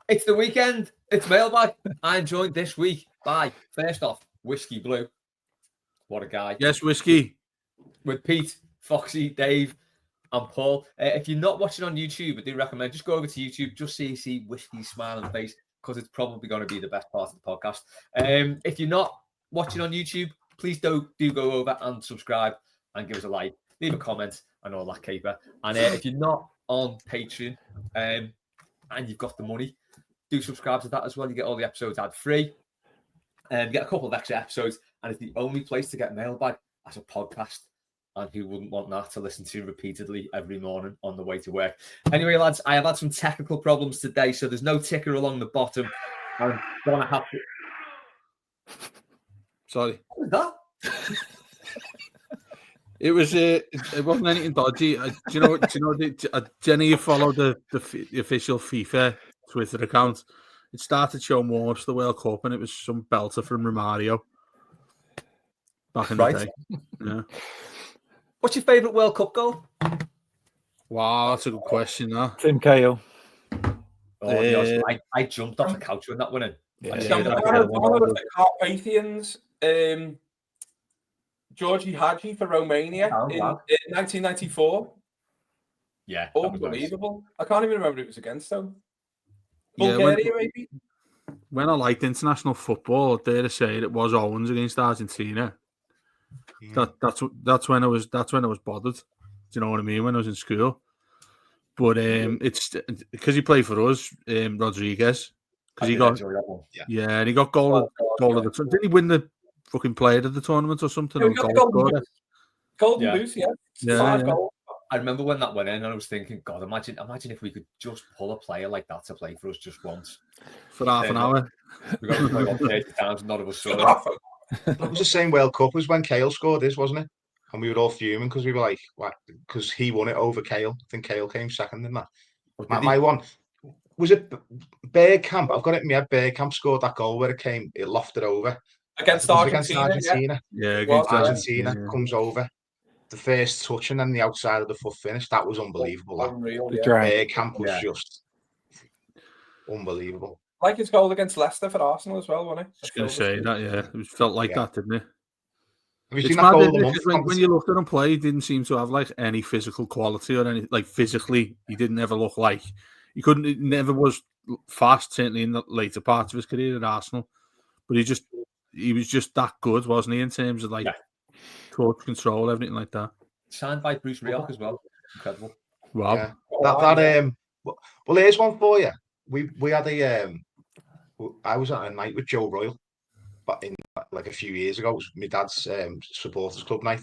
It's the weekend. It's Mailbag. I'm joined this week by, first off, Whiskey Blue. What a guy. Yes, Whiskey. With Pete, Foxy, Dave, and Paul. If you're not watching on YouTube, I do recommend just go over to YouTube just so you see Whiskey's smiling face, because it's probably going to be the best part of the podcast. If you're not watching on YouTube, please do go over and subscribe and give us a like, leave a comment and all that caper. And if you're not on Patreon and you've got the money, do subscribe to that as well. You get all the episodes ad-free. You get a couple of extra episodes, and it's the only place to get Mailbag as a podcast. And who wouldn't want that to listen to repeatedly every morning on the way to work? Anyway, lads, I have had some technical problems today, so there's no ticker along the bottom. I'm going to have to... Sorry. What was that? It wasn't anything dodgy. Do you know, Jenny, you follow the official FIFA Twitter account. It started showing warm-ups to the World Cup, and it was some belter from Romario back in the day. Yeah. What's your favourite World Cup goal? Wow, that's a good question. That Tim Cahill. Oh, I jumped off the couch when that went in. One of the Carpathians, Georgie Hadji for Romania in 1994. Yeah, unbelievable. Nice. I can't even remember who it was against though. Yeah, Bulgaria, maybe. When I liked international football, I dare to say it was Owens against Argentina. Yeah. That's when I was bothered. Do you know what I mean? When I was in school. But it's because he played for us, Rodriguez. Because he got and he got goal of the tournament. Didn't he win the fucking player of the tournament or something? Yeah, golden Goose, yeah. 5 goals. I remember when that went in, and I was thinking, God, imagine if we could just pull a player like that to play for us just once for half an hour. We got to play 30 times, none of us saw it. That was the same World Cup as when Cahill scored this, wasn't it? And we were all fuming because we were like, what? Because he won it over Cahill. I think Cahill came second in that. My one was it Bergkamp. I've got it in my head. Bergkamp scored that goal where it lofted over against Argentina. Yeah, against Argentina. Comes over. The first touch and then the outside of the foot finish. That was unbelievable. Unreal, Bergkamp was just unbelievable. Like his goal against Leicester for Arsenal as well, wasn't it? I was going to say that, it felt like that, didn't it? Have you seen that goal when you looked at him play, he didn't seem to have like any physical quality or any physically. He didn't ever look like he couldn't. He never was fast. Certainly in the later parts of his career at Arsenal, but he was just that good, wasn't he? In terms of touch control, everything like that. Signed by Bruce Rioch as well. Incredible. Wow. Yeah. Well, here's one for you. We had I was at a night with Joe Royle, but in a few years ago. It was my dad's supporters club night,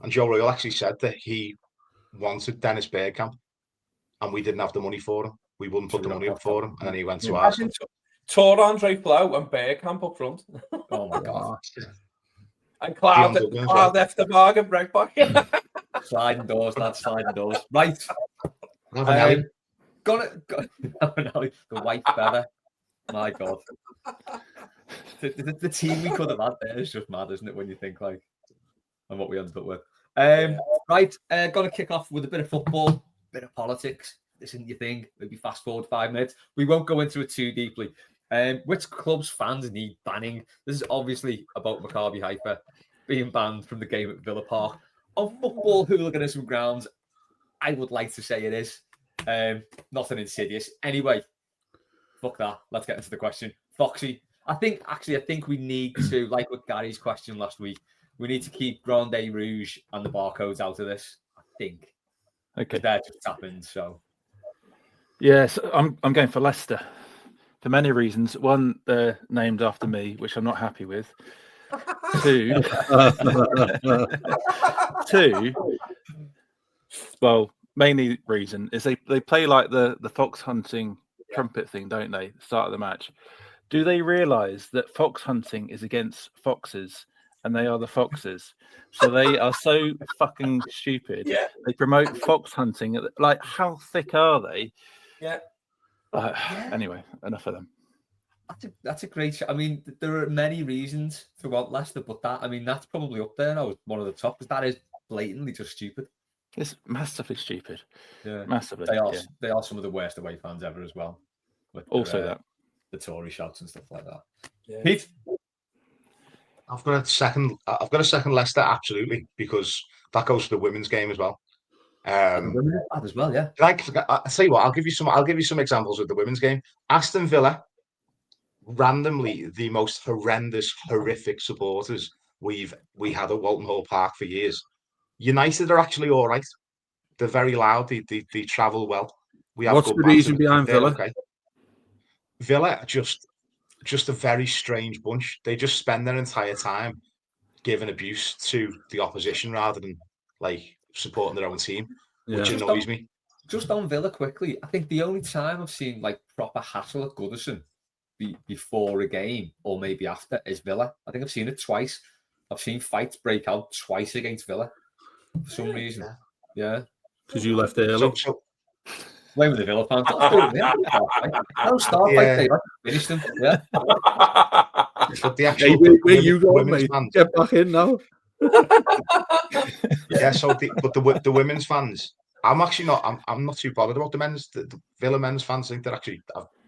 and Joe Royle actually said that he wanted Dennis Bergkamp, and we didn't have the money for him. We wouldn't put the money up for him, and then he went to Arsenal. Tore Andre Flo and Bergkamp up front. Oh my God! And Cloud after bargain break back. Sliding doors, lads, sliding doors. Right. The white feather. My God. The team we could have had there is just mad, isn't it, when you think and what we ended up with. Right, gonna kick off with a bit of football, bit of politics. This isn't your thing. Maybe fast forward 5 minutes. We won't go into it too deeply. Which clubs fans need banning? This is obviously about Maccabi Haifa being banned from the game at Villa Park. On football hooliganism grounds, I would like to say it is. Nothing insidious. Anyway, fuck that. Let's get into the question. Foxy, I think we need to, like with Gary's question last week, we need to keep Grande Rouge and the barcodes out of this. I think. Okay. They're just happened, so. Yes, I'm going for Leicester for many reasons. One, they're named after me, which I'm not happy with. Two, well, mainly reason is they play like the fox hunting trumpet thing, don't they? Start of the match. Do they realise that fox hunting is against foxes and they are the foxes? So they are so fucking stupid. Yeah. They promote fox hunting. Like, how thick are they? Yeah. Anyway, enough of them. That's a great. I mean, there are many reasons to want Leicester, but that's probably up there now as one of the top, because that is blatantly just stupid. It's massively stupid. Yeah, massively. They are some of the worst away fans ever as well. Also that. The Tory shouts and stuff like that. Yeah. Pete? I've got a second Leicester, absolutely, because that goes to the women's game as well. Women are bad as well, yeah. I tell you what, I'll give you some examples of the women's game. Aston Villa, randomly the most horrific supporters we had at Walton Hall Park for years. United are actually all right. They're very loud. They travel well. We have What's good the banter, reason behind they're Villa? okay. Villa are just a very strange bunch. They just spend their entire time giving abuse to the opposition rather than like supporting their own team, which annoys me. Just on Villa quickly, I think the only time I've seen like proper hassle at Goodison before a game or maybe after is Villa. I think I've seen it twice. I've seen fights break out twice against Villa for some reason. Yeah. Because you left early. Blame with the Villa fans. No start fight, Dave. I finished them. Yeah. But the actual where you going, mate? Fans, get back in now. Yeah. So the women's fans, I'm actually not. I'm not too bothered about the men's. The Villa men's fans, I think they're actually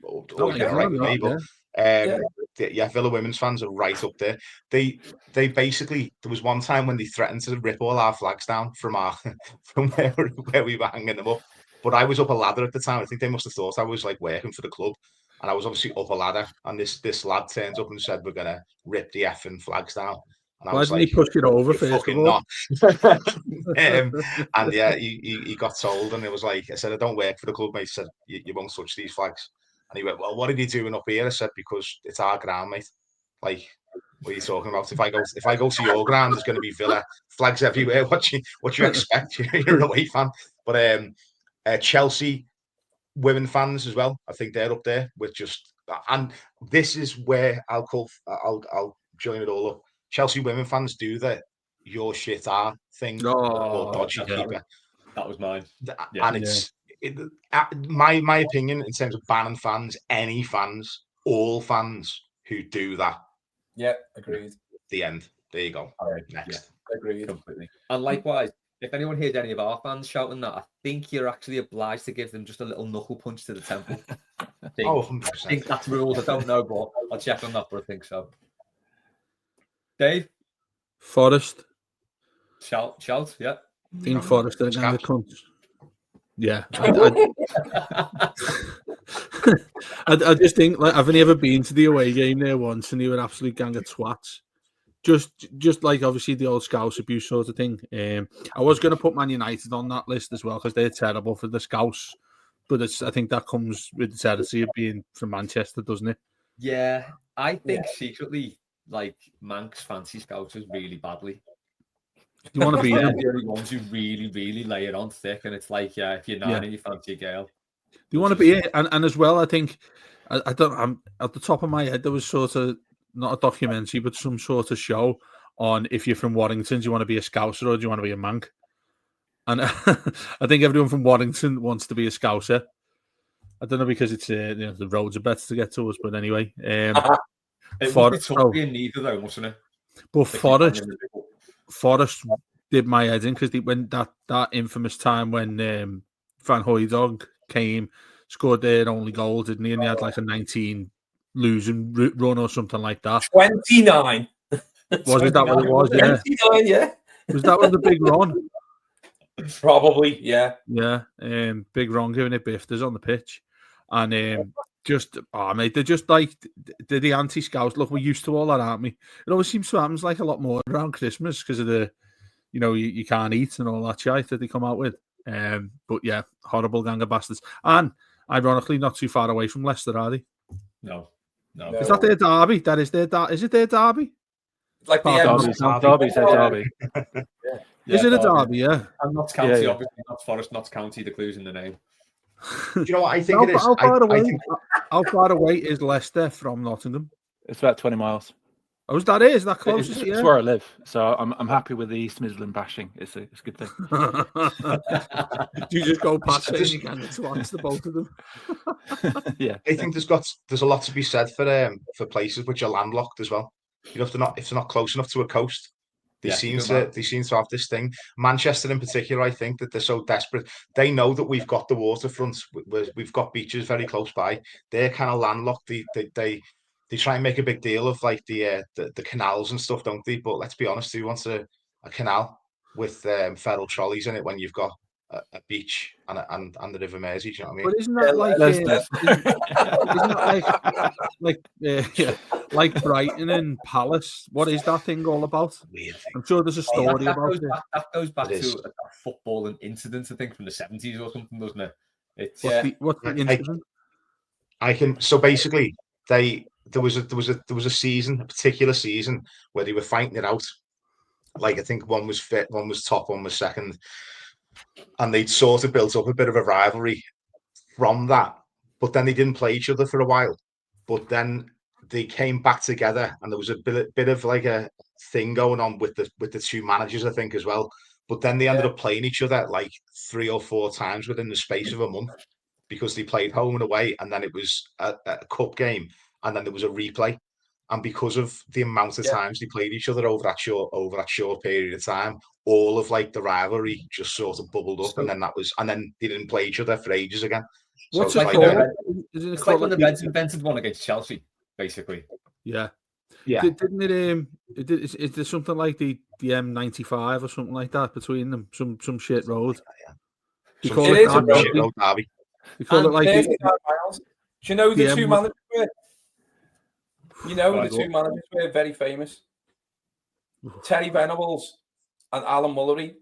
always been right with me. But Villa women's fans are right up there. They basically, there was one time when they threatened to rip all our flags down from where we were hanging them up. But I was up a ladder at the time. I think they must have thought I was like working for the club, and I was obviously up a ladder. And this lad turns up and said, "We're gonna rip the effing flags down." And I Why was didn't like, he push it over first fucking of all? not. And yeah, he got told, and it was like, I said, I don't work for the club, mate. He said, you won't touch these flags. And he went, well, what are you doing up here? I said, because it's our ground, mate. Like, what are you talking about? If I go to your ground, there's going to be Villa flags everywhere. What you expect? You're an away fan. But Chelsea women fans as well, I think they're up there with just. And this is where I'll join it all up. Chelsea women fans do the "your shit are" thing or dodgy keeper. That was mine. And it's my opinion in terms of banning fans, any fans, all fans who do that. Yeah, agreed. The end. There you go. All right, next. Yeah, agreed. Completely. And likewise, if anyone hears any of our fans shouting that, I think you're actually obliged to give them just a little knuckle punch to the temple. I think that's rules. I don't know, but I'll check on that, but I think so. Dave? Forest. Shout, yeah. I think Forest are going to come. Yeah. I just think, like, I've only ever been to the away game there once, and they were absolute gang of twats. Just like obviously the old Scouse abuse sort of thing. I was going to put Man United on that list as well because they're terrible for the Scouse, but I think that comes with the territory of being from Manchester, doesn't it? Yeah, I think secretly, like, Manx fancy Scousers really badly. You want to be them? The only ones who really, really lay it on thick, and it's like, if you're not and you fancy a girl. You want to be it, and as well, I think I'm at the top of my head. There was sort of not a documentary, but some sort of show on if you're from Warrington, do you want to be a Scouser or do you want to be a Manc? And I think everyone from Warrington wants to be a Scouser. I don't know because it's the roads are better to get to us, but anyway. It would be tough being neither though, mustn't it? But Forest did my head in because when that infamous time when Van Hooijdonk came, scored their only goal, didn't he? And he had like a 19 losing run or something like that. 29. Was it that what it was? Yeah. 29, yeah. Was that the big run? Probably, yeah. Yeah. Big Ron giving it bifters on the pitch. And mate, they're just like the anti-Scouts. Look, we're used to all that, aren't we? It always seems to happen like a lot more around Christmas because of the, you can't eat and all that shit that they come out with. But yeah, horrible gang of bastards. And ironically, not too far away from Leicester, are they? No. Is that their derby? That is their derby. Is it their derby? Like the Derby's their derby. Is it a derby? Yeah. And Notts County, obviously, not Forest, Notts County. The clue's in the name. Do you know what I think it is? How far away is Leicester from Nottingham? It's about 20 miles. Oh, is that close? It's where I live, so I'm happy with the East Midland bashing. It's a good thing. Do you just go past it? You can answer both of them. Yeah, I think there's a lot to be said for places which are landlocked as well. If they're not close enough to a coast, They seem to have this thing. Manchester in particular, I think that they're so desperate. They know that we've got the waterfront, we've got beaches very close by. They're kind of landlocked. They try and make a big deal of like the canals and stuff, don't they? But let's be honest, who wants a canal with feral trolleys in it when you've got a beach and the River Mersey? Do you know what I mean? But isn't that like Brighton and Palace? What is that thing all about? I'm sure there's a story about it. That goes back to a footballing incident, I think, from the 70s or something, doesn't it? It's what's the incident? So basically, there was a season, a particular season, where they were fighting it out. Like I think one was fit, one was top, one was second, and they'd sort of built up a bit of a rivalry from that. But then they didn't play each other for a while. But then they came back together, and there was a bit of like a thing going on with the two managers, I think, as well. But then they ended up playing each other like 3 or 4 times within the space of a month, because they played home and away, and then it was a cup game, and then there was a replay. And because of the amount of times they played each other over that short period of time, all of like the rivalry just sort of bubbled up, and then they didn't play each other for ages again. What's it called? It's like when the Reds invented one against Chelsea, basically. Yeah. Didn't it? Is there something like the M95 or something like that between them? Some shit road. It is a shit road derby. They call it like 35 miles. Do you know the two managers were? You know the two managers were very famous. Terry Venables and Alan Mullery.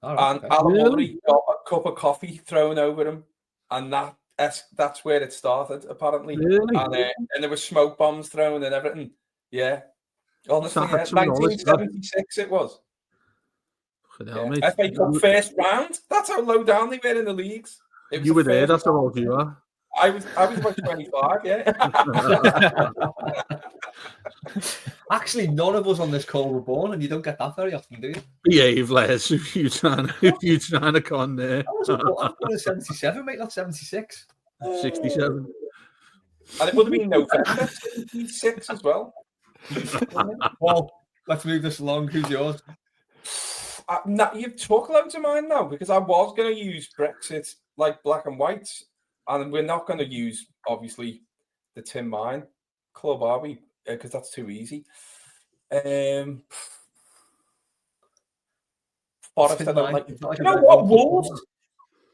Alan Mullery got a cup of coffee thrown over him, and that's where it started, apparently. Really? And there were smoke bombs thrown and everything. Yeah. Honestly, 1976 it was. FA Cup first round. That's how low down they were in the leagues. You were there, that's how old you are. I was about 25, yeah. Actually, none of us on this call were born, and you don't get that very often, do you? Behave, Les. If you trying to con there. I was born in 77, mate, not 76. 67. And it would have been November 76 as well. Well, let's move this along. Who's yours? You took loads of mine now, because I was going to use Brexit like black and white, and we're not going to use, obviously, the Tim Mine Club, are we? Because that's too easy. Forest, I don't like. You know what? Wolves.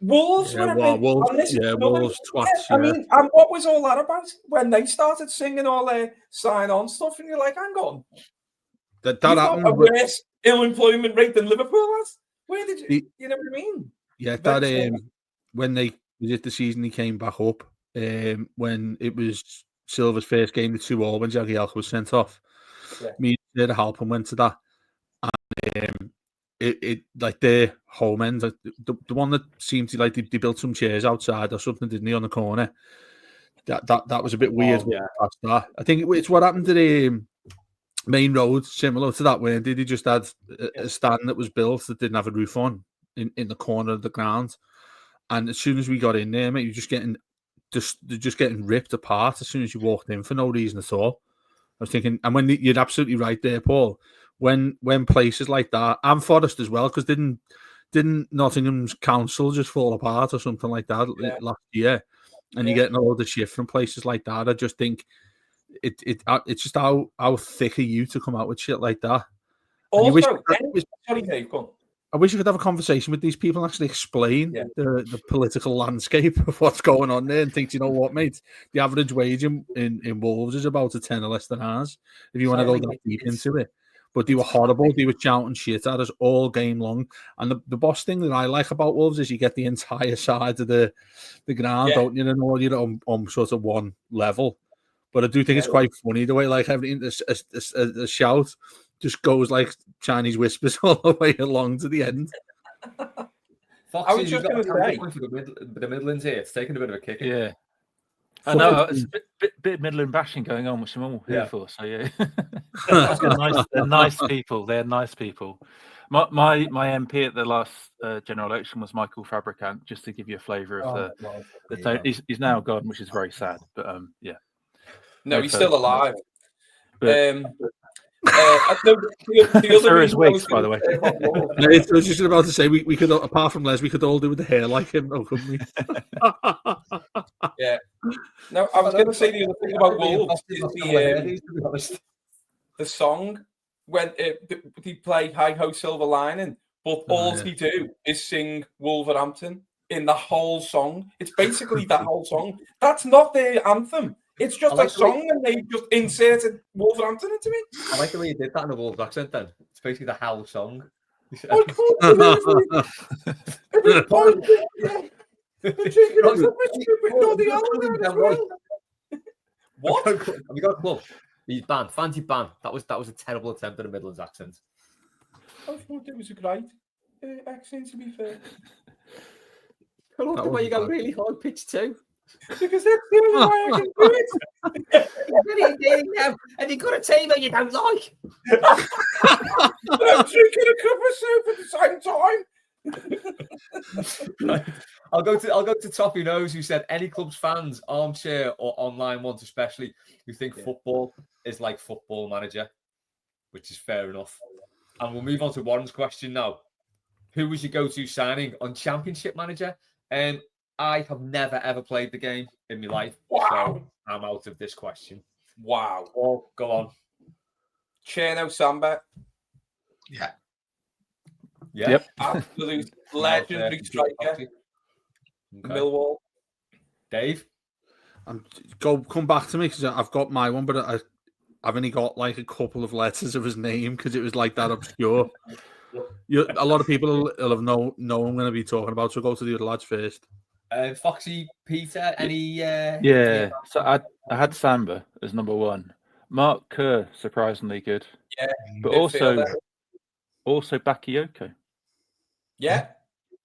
Wolves were a bit. Wolves twats. I mean, and what was all that about when they started singing all their sign-on stuff? And you're like, hang on, that happened. A worse ill-employment rate than Liverpool has. Where did you? You know what I mean? Yeah, that when they was it the season he came back up, when it was Silva's first game, the 2-2 when Jagielka was sent off. Yeah. Me and the help and went to that, and it like their home end, like the one that seemed to like they built some chairs outside or something, didn't they, on the corner? That was a bit weird. Past that, I think it's what happened to the main road, similar to that, where they just had a stand that was built that didn't have a roof on in the corner of the ground, and as soon as we got in there, mate, they're just getting ripped apart as soon as you walked in for no reason at all. I was thinking, and when you're absolutely right there, Paul. When places like that, and Forest as well, because didn't Nottingham's council just fall apart or something like that last year, and you're getting a load of shit from places like that. I just think it's just how thick are you to come out with shit like that? Also, I wish I could have a conversation with these people and actually explain the political landscape of what's going on there, and think, you know what, mate, the average wage in Wolves is about a tenner less than ours, if you want to go that deep into it. But they were horrible. They were shouting shit at us all game long. And the boss thing that I like about Wolves is you get the entire side of the ground, don't you? And all you're on sort of one level. But I do think it's quite funny the way, like, everything, a shout just goes like Chinese whispers all the way along to the end. Foxy, I was just going to say, the Midlands here, it's taking a bit of a kick. Yeah. I know, it's a bit Midland bashing going on, which I'm all here for. So, yeah. They're nice people. They're nice people. My MP at the last general election was Michael Fabricant, just to give you a flavour of the tone. He's now gone, which is very sad. But, yeah. No, he's still alive. But The other His wigs, by the way. I was just about to say we could, apart from Les, we could all do with the hair like him, though, couldn't we? Yeah. No, I was going to say the other thing about Wolves is the song when they play Hi Ho Silver Lining, but all they do is sing Wolverhampton in the whole song. It's basically that whole song. That's not their anthem. It's just a song, and they just inserted Wolverhampton into it. I like the way you did that in a Wolves accent. Then it's basically the whole song. What? Have you got a club? He's banned. Fancy ban. That was a terrible attempt at a Midlands accent. I thought it was a great accent, to be fair. I love the way you got really high pitch too. Because that's the only way I can do it. And you got a team that you don't like. I'm drinking a cup of soup at the same time. Right. I'll go to Toppy Nose, who said any club's fans, armchair or online ones especially, who think football is like Football Manager, which is fair enough. And we'll move on to Warren's question now. Who was your go-to signing on Championship Manager? I have never ever played the game in my life, so I'm out of this question. Wow. Oh, go on. Cherno Samba. Yeah. Yep. Absolute legendary striker. Okay. Millwall. Dave? Come back to me, because I've got my one, but I've only got like a couple of letters of his name because it was like that obscure. A lot of people will have know I'm going to be talking about, so go to the other lads first. Foxy, Peter, any... Yeah, so I had Samba as number one. Mark Kerr, surprisingly good. Yeah. But also Bakayoko. Yeah.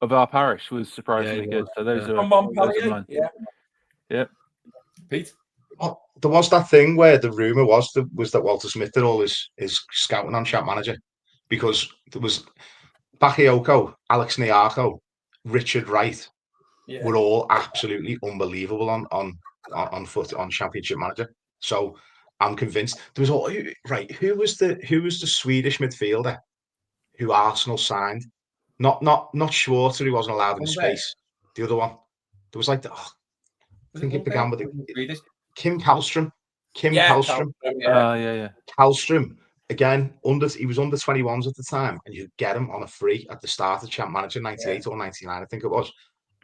Of our parish was surprisingly good. So those are mine. Yeah. Yep. Pete? Well, there was that thing where the rumour was that Walter Smith did all his scouting on Champ Manager, because there was Bakayoko, Alex Nyarko, Richard Wright were all absolutely unbelievable on foot on Championship Manager. So I'm convinced there was all right. Who was the Swedish midfielder who Arsenal signed? Not Schwarzer, who wasn't allowed in space. The other one. There was like I think it began with Kim Kallström. Kallström. Yeah. Kallström. Again, he was under 21s at the time, and you could get him on a free at the start of Champ Manager 98 or 99, I think it was.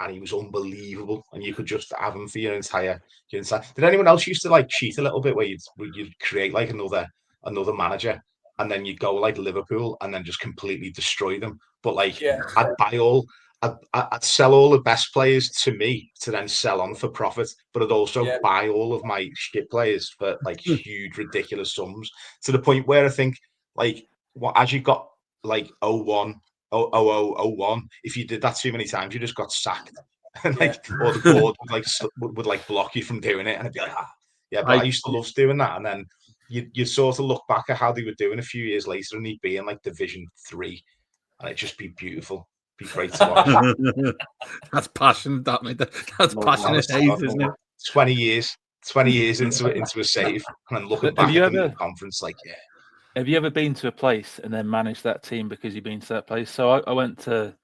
And he was unbelievable, and you could just have him for your entire. Did anyone else used to like cheat a little bit where you'd create like another manager, and then you'd go like Liverpool and then just completely destroy them? But like I'd sell all the best players to me to then sell on for profit, but I'd also buy all of my shit players for like huge, ridiculous sums, to the point where I think like as you got like 01, if you did that too many times, you just got sacked, and like or the board would block you from doing it, and I'd be like, but I used to love doing that, and then you sort of look back at how they were doing a few years later, and he'd be in like Division 3, and it'd just be beautiful. Be great to watch. That's passion. That's passionate hate, isn't it? 20 years into a save, and then looking back at the conference, like Have you ever been to a place and then managed that team because you've been to that place? So I went to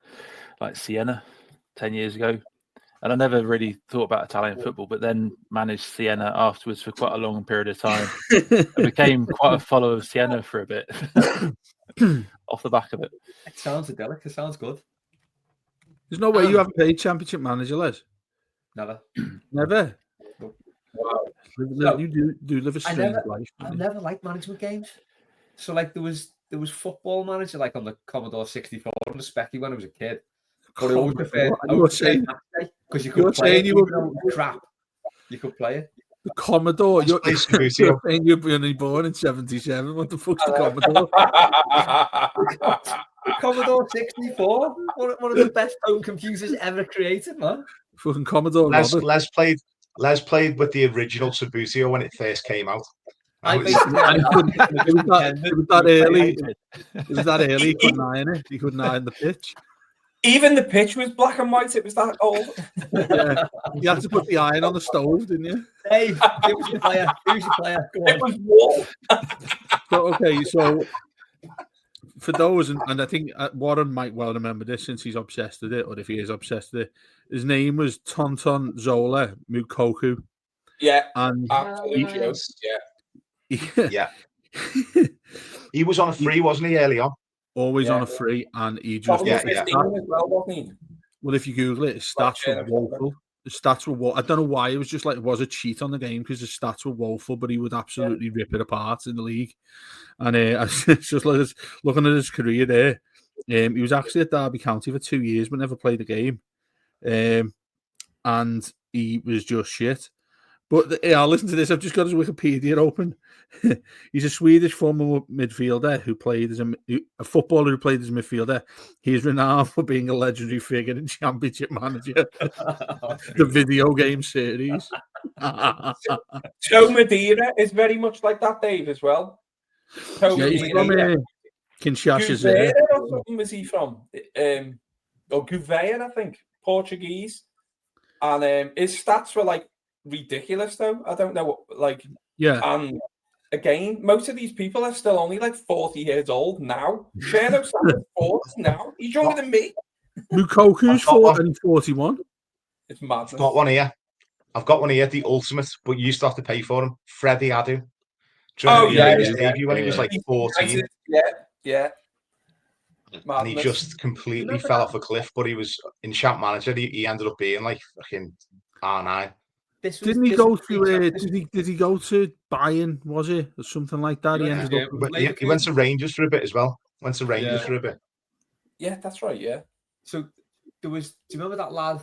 like Siena 10 years ago, and I never really thought about Italian football, but then managed Siena afterwards for quite a long period of time. I became quite a follower of Siena for a bit off the back of it. It sounds idyllic. It sounds good. There's no way you haven't played Championship Manager, Les. Never. Never. Wow. You do live a strange life. I never liked management games. So like there was Football Manager like on the Commodore 64 on the Specky when I was a kid. But I always preferred because you could play it. Crap. You could play it. The Commodore. You're saying you were only born in 77. What the fuck's the Commodore? Commodore 64. One of the best home computers ever created, man. Fucking Commodore. Les played with the original Sabutio when it first came out. It was that early. He couldn't iron it. He couldn't iron the pitch. Even the pitch was black and white. It was that old. Yeah, you had to put the iron on the stove, didn't you? Dave, who's your player? Who's your player? Go It on. was wool. So okay, so for those, and I think Warren might well remember this since he's obsessed with it, or if he is obsessed with it. His name was Tonton Zola Mukoku. Yeah, and absolutely. Yeah. He was on a free, wasn't he, early on? always on a free, and he just as well, wasn't he? well, if you Google it, his stats were woeful. The stats were woeful. I don't know why. It was just like it was a cheat on the game because his stats were woeful, but he would absolutely rip it apart in the league. And just like looking at his career there, he was actually at Derby County for 2 years, but never played a game. And he was just shit. But yeah, listen to this. I've just got his Wikipedia open. He's a Swedish former midfielder who played as a footballer who played as a midfielder. He is renowned for being a legendary figure in Championship Manager, the video game series. Joe Madeira is very much like that, Dave, as well. He's from Kinshasa. Or something was he from? Or Gouveia, I think, Portuguese. And his stats were like ridiculous, though. I don't know, and again, most of these people are still only like 40 years old now. Cherno's 40 now. He's younger than me. Mukoku's 41. It's madness. I've got one here, the ultimate, but you used to have to pay for him. Freddie Adu. His debut when he was like 14. Yeah. And he just completely fell off a cliff, but he was in Champ Manager. He ended up being like fucking R9. Didn't he go to? Did he go to Bayern? Was it or something like that? He ended up. He went to Rangers for a bit as well. For a bit. Yeah, that's right. Yeah. So there was. Do you remember that lad?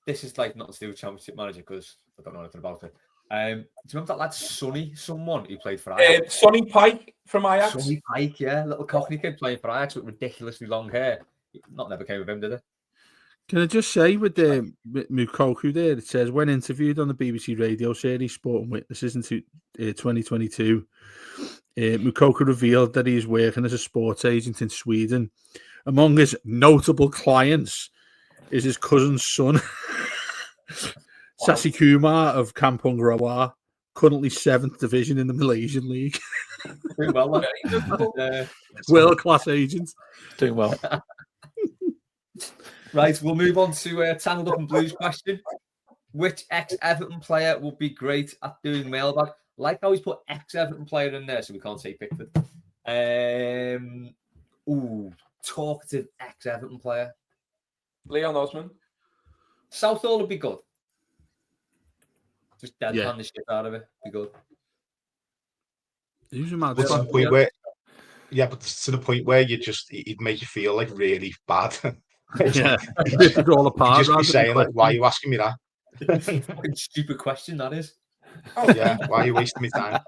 This is like not to do with Championship Manager because I don't know anything about it. Do you remember that lad Sonny? Someone who played for Ajax. Sonny Pike from Ajax. Sonny Pike, yeah, little Cockney kid playing for Ajax with ridiculously long hair. Never came with him, did it? Can I just say with the Mukoku there, it says when interviewed on the BBC radio series Sport and Witnesses in 2022, Mukoku revealed that he is working as a sports agent in Sweden. Among his notable clients is his cousin's son, Sasi Kumar of Kampong Rawa, currently 7th division in the Malaysian league. Doing well, world-class agent. Doing well. Right, we'll move on to Tangled Up and Blues question. Which ex-Everton player would be great at doing mailbag? Like how he's put ex-Everton player in there, so we can't say Pickford. Talkative ex-Everton player. Leon Osman. Southall would be good. Just deadpan the shit out of it. Be good. Who's a mad but to the point where he'd make you feel like really bad. Yeah, it's all apart. Just be saying like, "Why are you asking me that?" Fucking stupid question that is. Oh yeah, why are you wasting my time?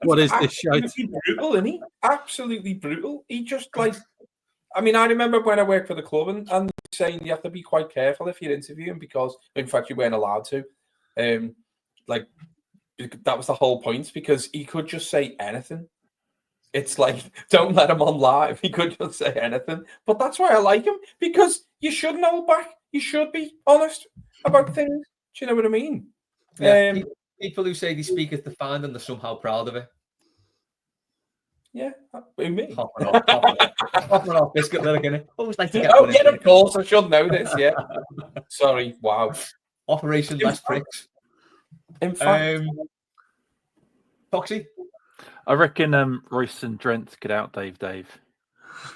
What is this shit? Brutal, isn't he? Absolutely brutal. He just like, I mean, I remember when I worked for the club and saying you have to be quite careful if you're interviewing because, in fact, you weren't allowed to. Like that was the whole point because he could just say anything. It's like, don't let him on live. He could just say anything. But that's why I like him, because you shouldn't hold back. You should be honest about things. Do you know what I mean? Yeah, people who say they speak as defined and they're somehow proud of it. Yeah, me. Hopping off, biscuit lyric in it. Always like to get of course, I should know this, yeah. Sorry, wow. Operation Less Pricks. In fact. Foxy? I reckon Royston Drent could out Dave.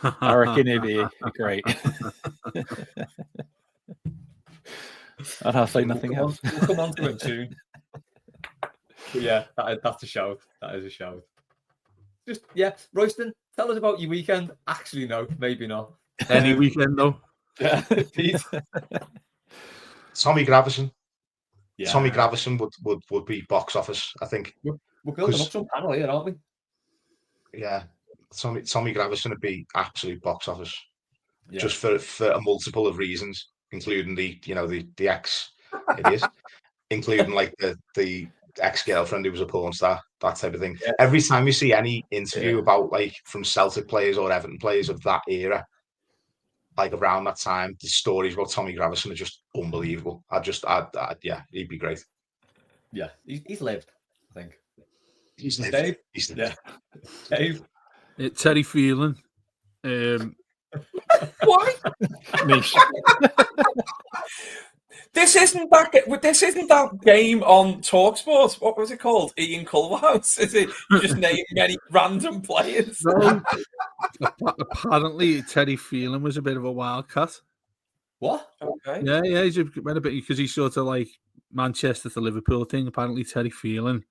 I reckon he'd be great. And I'll say nothing else. We'll come on to him soon. But yeah, that's a shout. That is a shout. Just, Royston, tell us about your weekend. Actually, no, maybe not. Any weekend, though. Yeah, Pete. Tommy Gravison. Yeah. Tommy Gravison would be box office, I think. We're building up some panel here, aren't we? Yeah, Tommy Gravison would be absolute box office, just for a multiple of reasons, including the ex idiots, including like the ex-girlfriend who was a porn star, that type of thing. Yeah. Every time you see any interview about like from Celtic players or Everton players of that era, like around that time, the stories about Tommy Gravison are just unbelievable. Yeah, he'd be great. Yeah, he's lived, I think. He's lived. Dave? He's lived. Yeah. Dave? Terry Phelan. Why? Niche. This isn't that game on Talksport. What was it called? Ian Culverhouse. Is it? You just name many random players. No, apparently Terry Phelan was a bit of a wildcat. What? Okay. Yeah, he went a bit because he's sort of like Manchester to Liverpool thing. Apparently Terry Phelan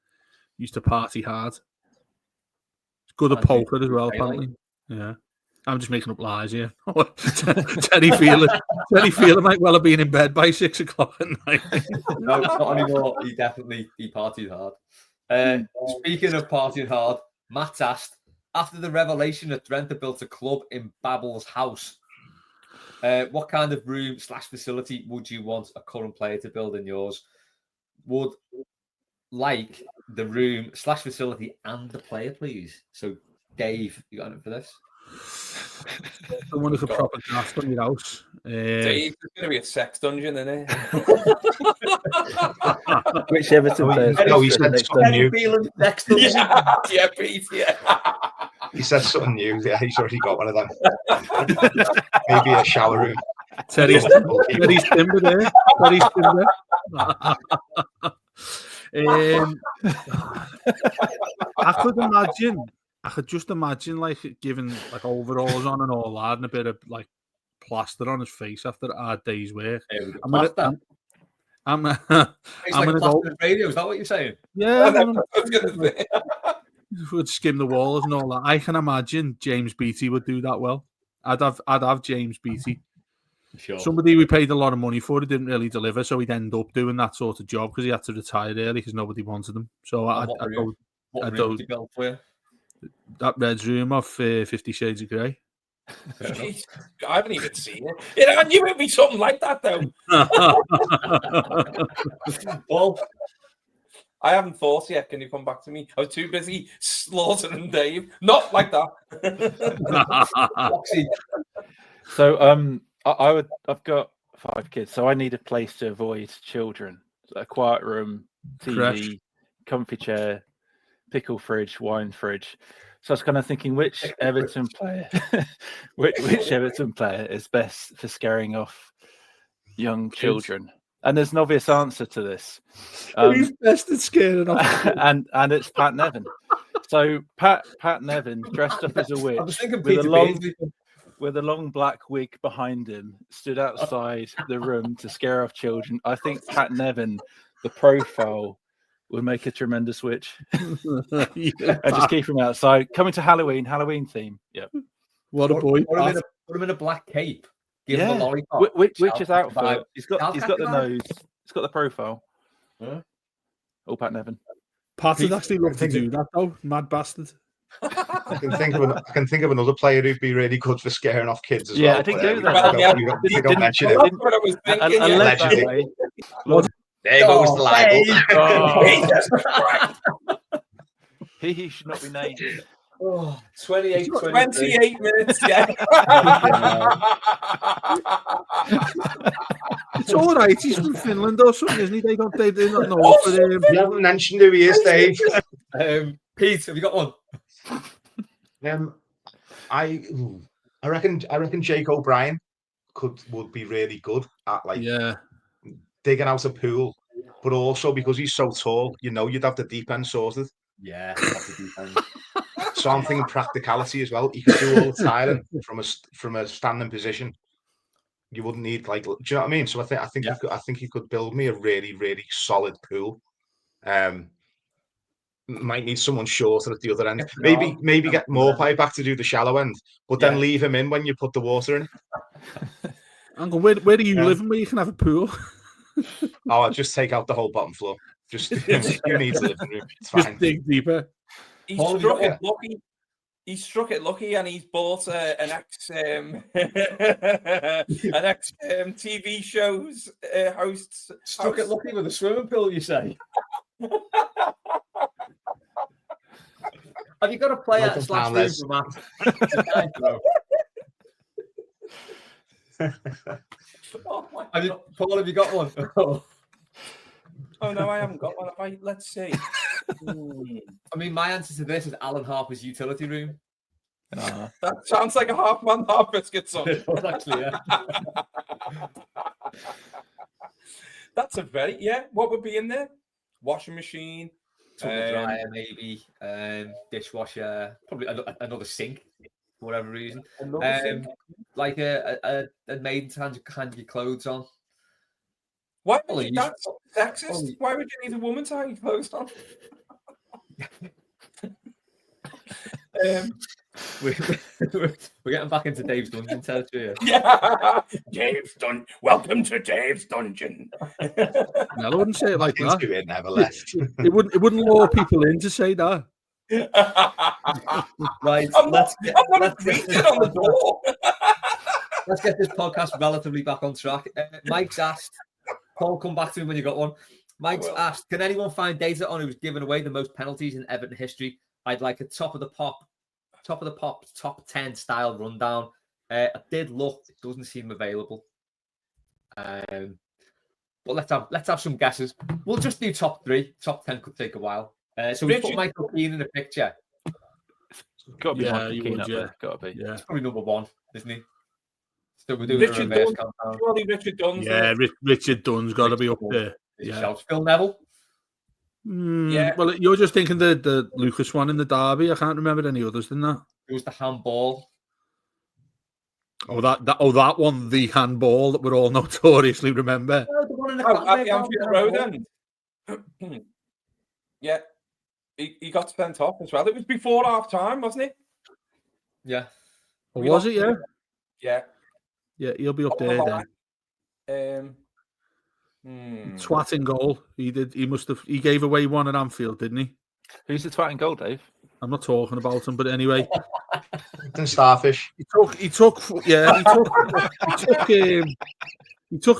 used to party hard. He's good at poker as well, apparently. Yeah. I'm just making up lies here. Terry Phelan might well have been in bed by 6 o'clock at night. No, not anymore. He partied hard. Speaking of partying hard, Matt's asked, after the revelation that Drenthe built a club in Babel's house, what kind of room / facility would you want a current player to build in yours? Would like the room / facility and the player, please. So, Dave, you got anything for this? Someone who could proper draft on your house. Dave, it's going to be a sex dungeon, isn't it? Which Everton players? No, he said something new. Yeah, Pete, yeah. He said something new. Yeah, he's already got one of them. Maybe a shower room. Terry's timber there. Terry's timber. I could just imagine like giving like overalls on and all that and a bit of like plaster on his face after a hard day's work. I'm gonna go. Radio, is that what you're saying? Yeah, would skim the walls and all that. I can imagine James Beattie would do that well. I'd have James Beattie. Sure. Somebody we paid a lot of money for, he didn't really deliver, so he'd end up doing that sort of job because he had to retire early because nobody wanted him. So I'd go. What room would you build for you? That Reds room off 50 Shades of Grey. Jeez, I haven't even seen it. Yeah, I knew it'd be something like that, though. Well, I haven't thought yet. Can you come back to me? I was too busy slaughtering Dave. Not like that. Foxy. So, I've got 5 kids, so I need a place to avoid children. So a quiet room, TV, Fresh. comfy chair, pickle fridge, wine fridge. So I was kind of thinking which Everton player is best for scaring off young children. And there's an obvious answer to this. Who's best at scaring off? and it's Pat Nevin. So Pat Nevin dressed up as a witch I was thinking with a long black wig behind him, stood outside the room to scare off children. I think Pat Nevin, the profile, would make a tremendous witch. And just keep him outside. Coming to Halloween theme. Yep. What a boy. Put him in a black cape. Give him a lollipop. Witch's outfit. He's got the nose. He's got the profile. Huh? Oh, Pat Nevin. Pat would actually love to do that though. Mad bastard. I can think of another player who'd be really good for scaring off kids as well. Yeah, I think you don't mention him. That's what I was thinking. Allegedly. There goes the libel. He should not be named. 28 minutes, yeah. It's all right. He's from Finland or something, isn't he? They do not know. But, you haven't mentioned who he is, Dave. Pete, have you got one? I reckon Jake O'Brien would be really good at digging out a pool, but also because he's so tall, you'd have the deep end sorted. Yeah, the deep end. So I'm thinking practicality as well. He could do all the tiling from a standing position. You wouldn't need do you know what I mean? So I think he could build me a really, really solid pool. Might need someone shorter at the other end. Maybe get Morpie back to do the shallow end, but then leave him in when you put the water in. Uncle, where do you live where you can have a pool? I'll just take out the whole bottom floor. Just who needs a living room? It's fine. Just dig deeper. He struck it lucky, and he's bought an ex TV shows hosts. Struck it lucky with a swimming pool, you say? Have you got a player / room for Matt? Oh, my I mean, God. Paul, have you got one? Oh, no, I haven't got one. Have I? Let's see. I mean, my answer to this is Alan Harper's utility room. That sounds like a half man, half biscuit song. It was actually, yeah. That's a very, yeah. What would be in there? Washing machine. Tumble dryer, maybe. Dishwasher. Probably another sink, for whatever reason. Another sink. Like a maiden's hand your clothes on. Why would you, that's sexist. Why would you need a woman to hang your clothes on? We're getting back into Dave's dungeon territory. Yeah, Dave's dungeon. Welcome to Dave's dungeon. No, I wouldn't say it like that. It never left. It wouldn't lure people in to say that. Right, I'm not greeting on the door. Let's get this podcast relatively back on track. Mike's asked, Paul, come back to me when you got one. Mike's asked, can anyone find data on who's given away the most penalties in Everton history? I'd like a top of the pop, top 10 style rundown. I did look, it doesn't seem available. But let's have some guesses. We'll just do top 3. Top 10 could take a while. So we put Michael Keane in a picture. Got to be Yeah, Michael you Keane would, up yeah. there. Got to be. Yeah. He's probably number 1, isn't he? So we're doing Richard a reverse Dunn. countdown. Surely Richard Dunn's Yeah, Richard Dunn's got to be up there. Yeah. Phil Neville. Yeah. Well, you're just thinking the Lucas one in the derby. I can't remember any others than that. It was the handball. That one, the handball that we're all notoriously remember. Oh, the one in the at the Anfield Road end. Yeah. He got sent off as well. It was before half time, wasn't it? Yeah. Or was it? Yeah. Yeah. Yeah, he'll be up there then. Twat in goal. He did. He gave away one at Anfield, didn't he? Who's the twat in goal, Dave? I'm not talking about him, but anyway. Starfish. He took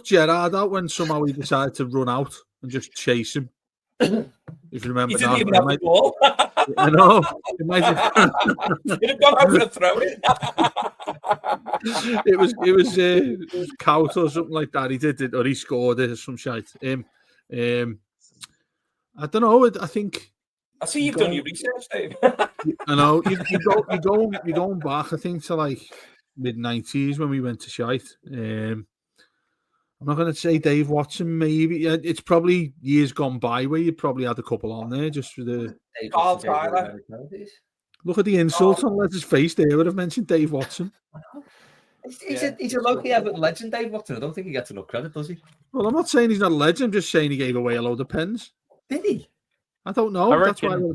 Gerrard out when somehow he decided to run out and just chase him. If you remember, he didn't even have the ball. I know. It might have He'd have gone over to throw it. it was Cout or something like that. He did it, or he scored it or some shite. I don't know. I think. I see you've done your research, Dave. I know you're going back. I think to like mid-90s when we went to shite. I'm not going to say Dave Watson. Maybe it's probably years gone by where you probably had a couple on there just for the. Carl Tyler. Look at the insult on Les's face there. I would have mentioned Dave Watson. He's a low-key Everton legend, Dave Watson. I don't think he gets enough credit, does he? Well, I'm not saying he's not a legend. I'm just saying he gave away a load of pens. Did he? I don't know. I reckon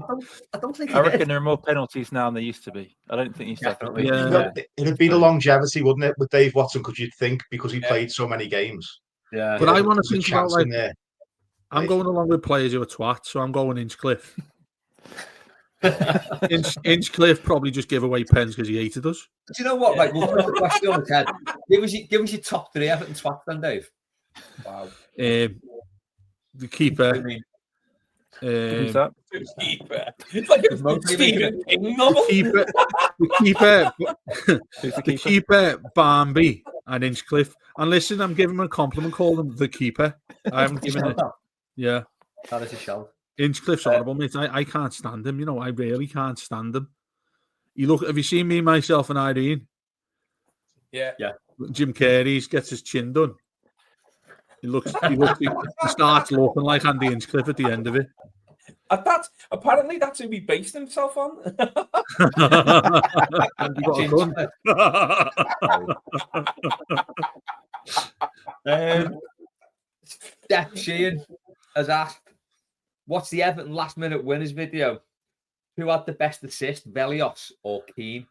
there are more penalties now than there used to be. I don't think you said that. Yeah. It'd be the longevity, wouldn't it, with Dave Watson? Because you'd think because he played so many games. Yeah. But I want to think about like there. I'm going along with players who are twats, so I'm going Inchcliffe. Inchcliffe probably just gave away pens because he hated us. Do you know what? Like, we'll put the question on the head. Give us your top 3 Everton twats then, Dave. Wow. The keeper. Who's that? The keeper. It's like a Stephen King novel. The keeper, Barnby and Inchcliffe. And listen, I'm giving him a compliment, calling him the keeper. I haven't given it. Yeah. That is a shout. Inchcliffe's horrible, mate. I can't stand him. You know, I really can't stand him. Have you seen Me, Myself and Irene? Yeah. Jim Carrey gets his chin done. He starts looking like Andy Inchcliffe at the end of it. Apparently that's who he based himself on. And he got a gun. Steph Sheehan has asked, what's the Everton last minute winners video? Who had the best assist, Velios or Keane?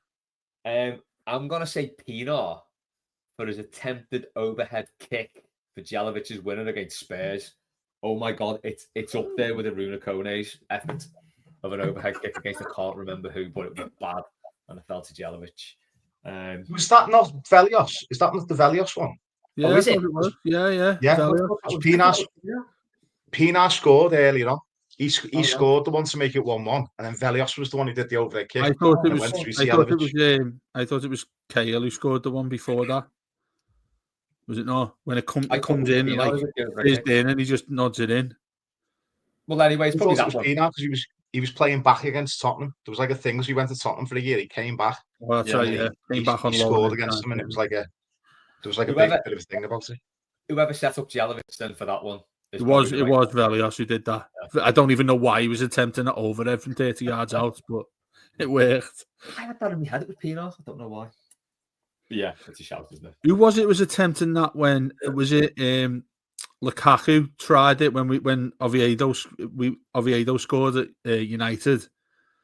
I'm going to say Pienaar for his attempted overhead kick for Jelovic's winner against Spurs. Oh my God, it's up there with Aruna Kone's effort of an overhead kick against, I can't remember who, but it was bad and it fell to Jelovic. Was that not Velios? Is that not the Velios one? Yeah, is it? Yeah. Pienaar scored earlier on. He scored the one to make it 1-1, and then Velios was the one who did the overhead kick. I thought it was Cahill who scored the one before that. Was it not? When it comes in, Pienaar like was a good he's kick. in and he just nods it in. Well, anyway, it's I probably thought it that was one. Pienaar because he was playing back against Tottenham. There was like a thing as he went to Tottenham for a year. He came back. Well, that's Yeah, right. Yeah, He, came back on he loan. scored against them, and it was like a big Whoever- bit of a thing about it. Whoever set up Jelic then for that one. It was Velios who did that. Yeah. I don't even know why he was attempting it over there from 30 yards out, but it worked. I had that in my head. It was Pienaar. I don't know why. But yeah, it's a shout, isn't it? Who was it was attempting that when was it Lukaku tried it when Oviedo scored at United?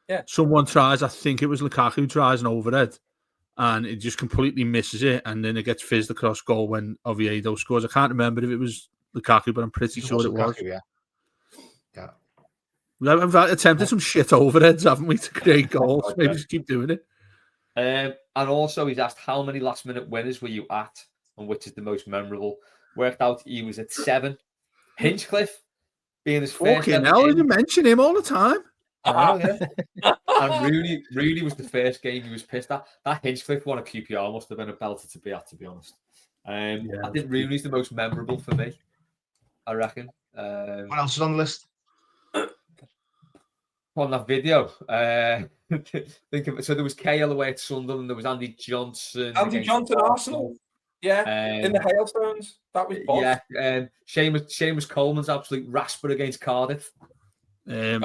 Yeah. Someone tries, I think it was Lukaku tries an overhead and it just completely misses it and then it gets fizzed across goal when Oviedo scores. I can't remember if it was Lukaku, but I'm pretty sure it was. Yeah. We've attempted some shit overheads, haven't we, to create goals? Maybe just keep doing it. And also, he's asked how many last-minute winners were you at, and which is the most memorable. Worked out he was at 7. Hinchcliffe being his first. Fucking hell, you mention him all the time. And Rooney was the first game he was pissed at. That Hinchcliffe one at QPR must have been a belter to be at, to be honest. I think Rooney's the most memorable for me, I reckon. What else is on the list? On that video, think of it. So there was Cahill away at Sunderland. There was Andy Johnson. Arsenal. Yeah, in the hailstones. That was boss. Yeah, Seamus Coleman's absolute rasper against Cardiff. I'm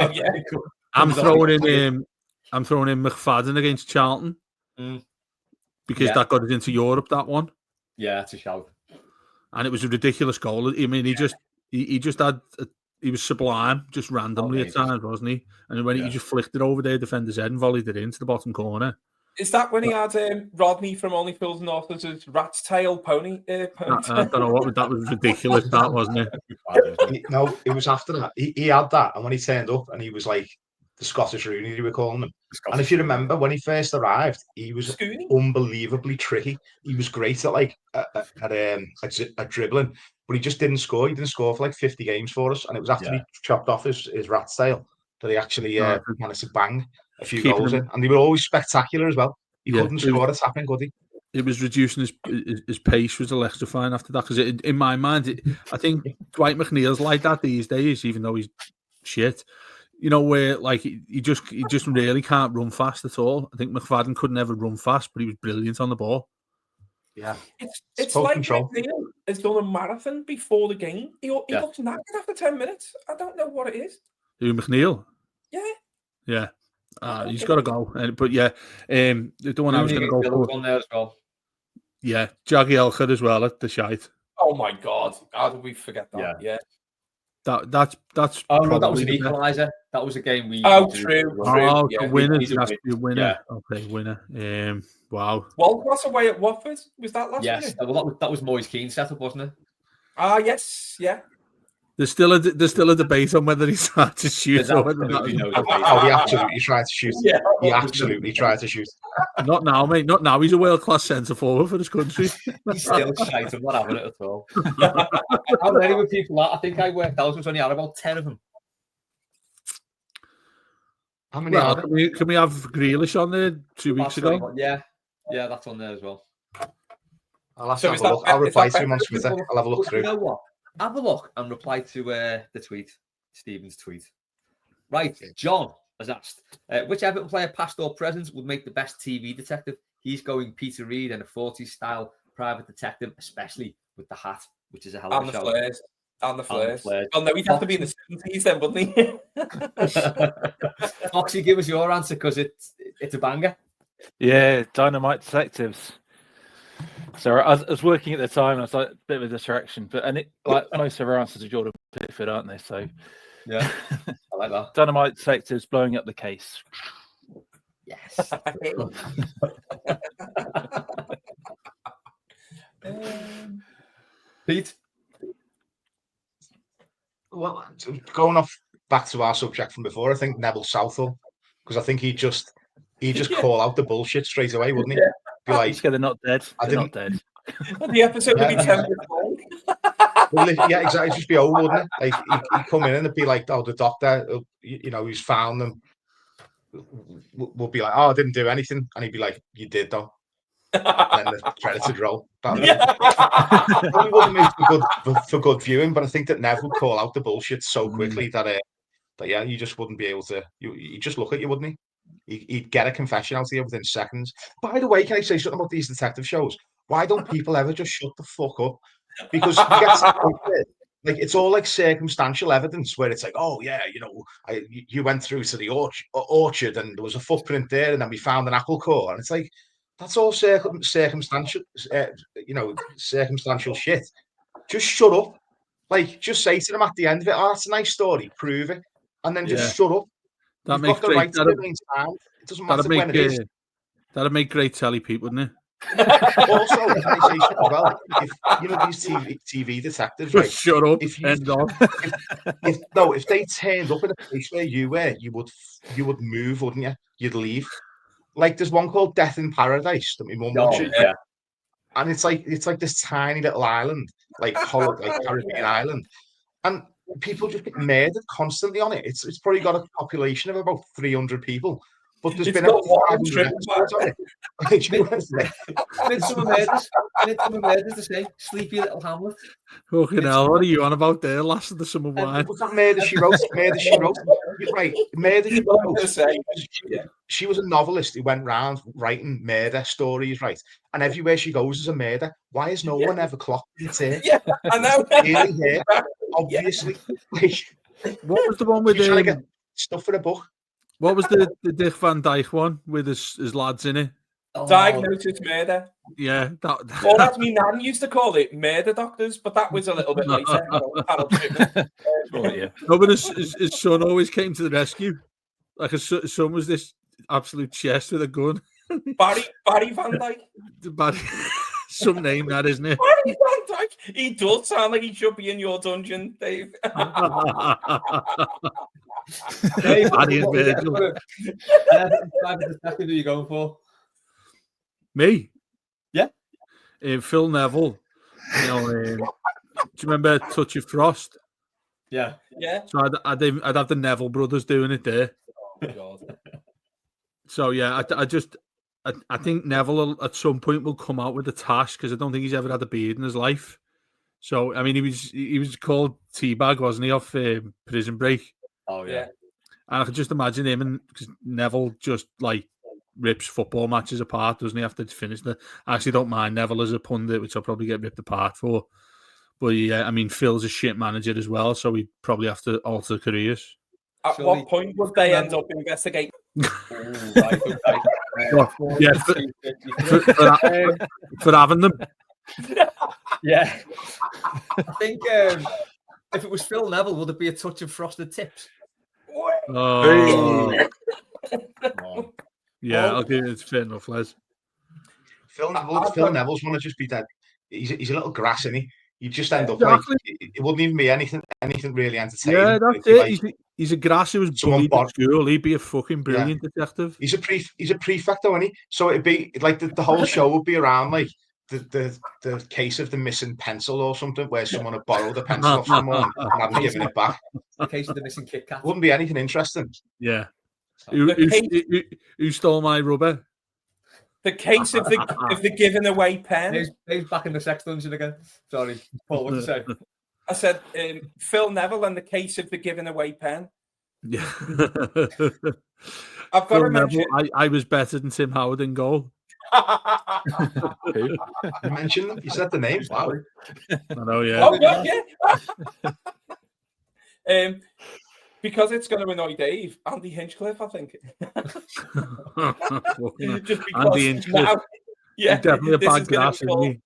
throwing in McFadden against Charlton because that got us into Europe. That one. Yeah, that's a shout. And it was a ridiculous goal. I mean, he just had. He was sublime, just randomly at times, wasn't he? And when he just flicked it over their defender's head and volleyed it into the bottom corner. Is that when he had Rodney from Only Fools and Authors' rat's tail pony? I don't know what that was ridiculous. That wasn't it? No, it was after that. He had that, and when he turned up, and he was like the Scottish Rooney, they were calling him. And if you remember, when he first arrived, he was unbelievably tricky. He was great at dribbling, but he just didn't score. He didn't score for like 50 games for us, and it was after he chopped off his rat's tail that he actually managed to bang a few goals in, and they were always spectacular as well. He couldn't score a tapping, could he? It was reducing his pace was electrifying after that because in my mind, I think Dwight McNeil's like that these days, even though he's shit. You know, where like he just really can't run fast at all. I think McFadden could never run fast, but he was brilliant on the ball. Yeah, it's like McNeil has done a marathon before the game. He looks knackered after 10 minutes. I don't know what it is. Who, McNeil? Yeah. He's got to go. But yeah, the one I was going to go for. On there as well. Yeah, Jaggy Elker as well at the shite. Oh my God! How did we forget that? Yeah. That's. Oh no, that was an equaliser. That was a game we. True. Oh, the winner has to be a winner. Yeah. Okay, winner. Wow. Walcott away at Watford. Was that last? Yes. Well, that was Moyes Keane's setup, wasn't it? Yes. Yeah. There's still a debate on whether he tried to shoot or whether he absolutely tried to shoot. Yeah, he absolutely tried to shoot. Not now, mate. Not now. He's a world-class centre forward for this country. He's still shite. I'm not having it at all. How many were people at? I think I worked out. It was only had about 10 of them. How many are there? Can we have Grealish on there 2 weeks ago? Yeah, that's on there as well. I'll have to have a look. I'll reply to him on Twitter. I'll have a look through. You know what? Have a look and reply to the tweet, Stephen's tweet. Right, John has asked, which Everton player, past or present, would make the best TV detective? He's going Peter Reid and a 40s style private detective, especially with the hat, which is a hell of a show. And the flares. Oh no, he'd have to be in the 70s then, wouldn't he? Foxy, give us your answer because it's a banger. Yeah, Dynamite Detectives. So I was working at the time, and I was like a bit of a distraction. But like most of our answers are Jordan Pickford, aren't they? So yeah, I like that. Dynamite Detectives blowing up the case. Yes. Pete. Well, going off back to our subject from before, I think Neville Southall, because I think he'd just call out the bullshit straight away, wouldn't he? Be like, they're not dead. They're not dead. The episode would be 10 minutes long. Well, yeah, exactly. It'd just be over, wouldn't it? Like he'd come in and it'd be like, oh, the doctor, who's found them, would be like, oh, I didn't do anything, and he'd be like, you did though. then the credits would roll. That probably wouldn't make for good viewing, but I think that Nev would call out the bullshit so quickly that yeah, you just wouldn't be able to. You just look at you, wouldn't he? He'd get a confession out of you within seconds. By the way, can I say something about these detective shows? Why don't people ever just shut the fuck up? Because you get to the point where, like, it's all like circumstantial evidence where it's like, oh yeah, you went through to the orchard and there was a footprint there, and then we found an apple core, and it's like that's all circumstantial, circumstantial shit. Just shut up. Like, just say to them at the end of it, oh, it's a nice story, prove it, and then just shut up. You've got the right to remain silent. It doesn't matter when it is. That'd make great telly people, wouldn't it? Also, can I say something as well? If these TV detectives, right? Shut up. If they turned up in a place where you were, you would move, wouldn't you? You'd leave. Like, there's one called Death in Paradise that my mum watches, and it's like this tiny little island, like Caribbean island, and people just get murdered constantly on it. It's probably got a population of about 300 people. But there's been about 500 episodes on it. Midsummer Murders, the same. Sleepy Little Hamlet. Fucking hell, what are you on about there, last of the summer wine? Was that Murder, She Wrote? Murder, She Wrote. Right, Murder, She Wrote. She was a novelist who went round writing murder stories, right? And everywhere she goes is a murder. Why has no one ever clocked it's here? Yeah, I know. Really here, obviously. What was the one with trying to get stuff for a book? What was the Dick Van Dyke one with his lads in it? Diagnosis Murder. Yeah. Or as my nan used to call it, Murder Doctors, but that was a little bit later. No, but his son always came to the rescue. Like his son was this absolute chest with a gun. Barry Van Dyke. Some name that, isn't it? Barry Van Dyke. He does sound like he should be in your dungeon, Dave. Paddy and Virgil. Who are you going for? Me? Yeah. Phil Neville. Do you remember Touch of Frost? Yeah. So I'd have the Neville brothers doing it there. Oh, God. So yeah, I think Neville at some point will come out with a tash because I don't think he's ever had a beard in his life. So I mean, he was called Teabag, wasn't he, off Prison Break? Oh yeah. And I could just imagine him, and because Neville just like rips football matches apart, doesn't he? After it's finished, I actually don't mind Neville as a pundit, which I'll probably get ripped apart for. But yeah, I mean, Phil's a shit manager as well, so we'd probably have to alter careers. At what point would they end up investigating? For having them. Yeah. I think if it was Phil Neville, would it be a touch of frosted tips? Oh. Yeah, I'll give it. It's fair enough, Les. Phil Neville's want to just be dead. He's a little grass, isn't he? You just end up like it wouldn't even be anything really entertaining. Yeah, that's it. Like, he's a grass who was bullied at school. He'd be a fucking brilliant detective. He's a prefect, though, isn't he? So it'd be like the whole show would be around like the case of the missing pencil or something, where someone had borrowed a pencil off someone and hadn't given it back. The case of the missing Kit Kat. Wouldn't be anything interesting. Yeah. Who stole my rubber? The case of the giving away pen. He's back in the sex dungeon again. Sorry, Paul, what did you say? I said Phil Neville and the case of the giving away pen. Yeah. I've got to mention. I was better than Tim Howard in goal. You mentioned them. You said the name. Wow. I know, yeah. Oh, yeah. Because it's going to annoy Dave, Andy Hinchcliffe, I think. Just because Andy Hinchcliffe. Now, yeah, he's definitely a bad grass, isn't he?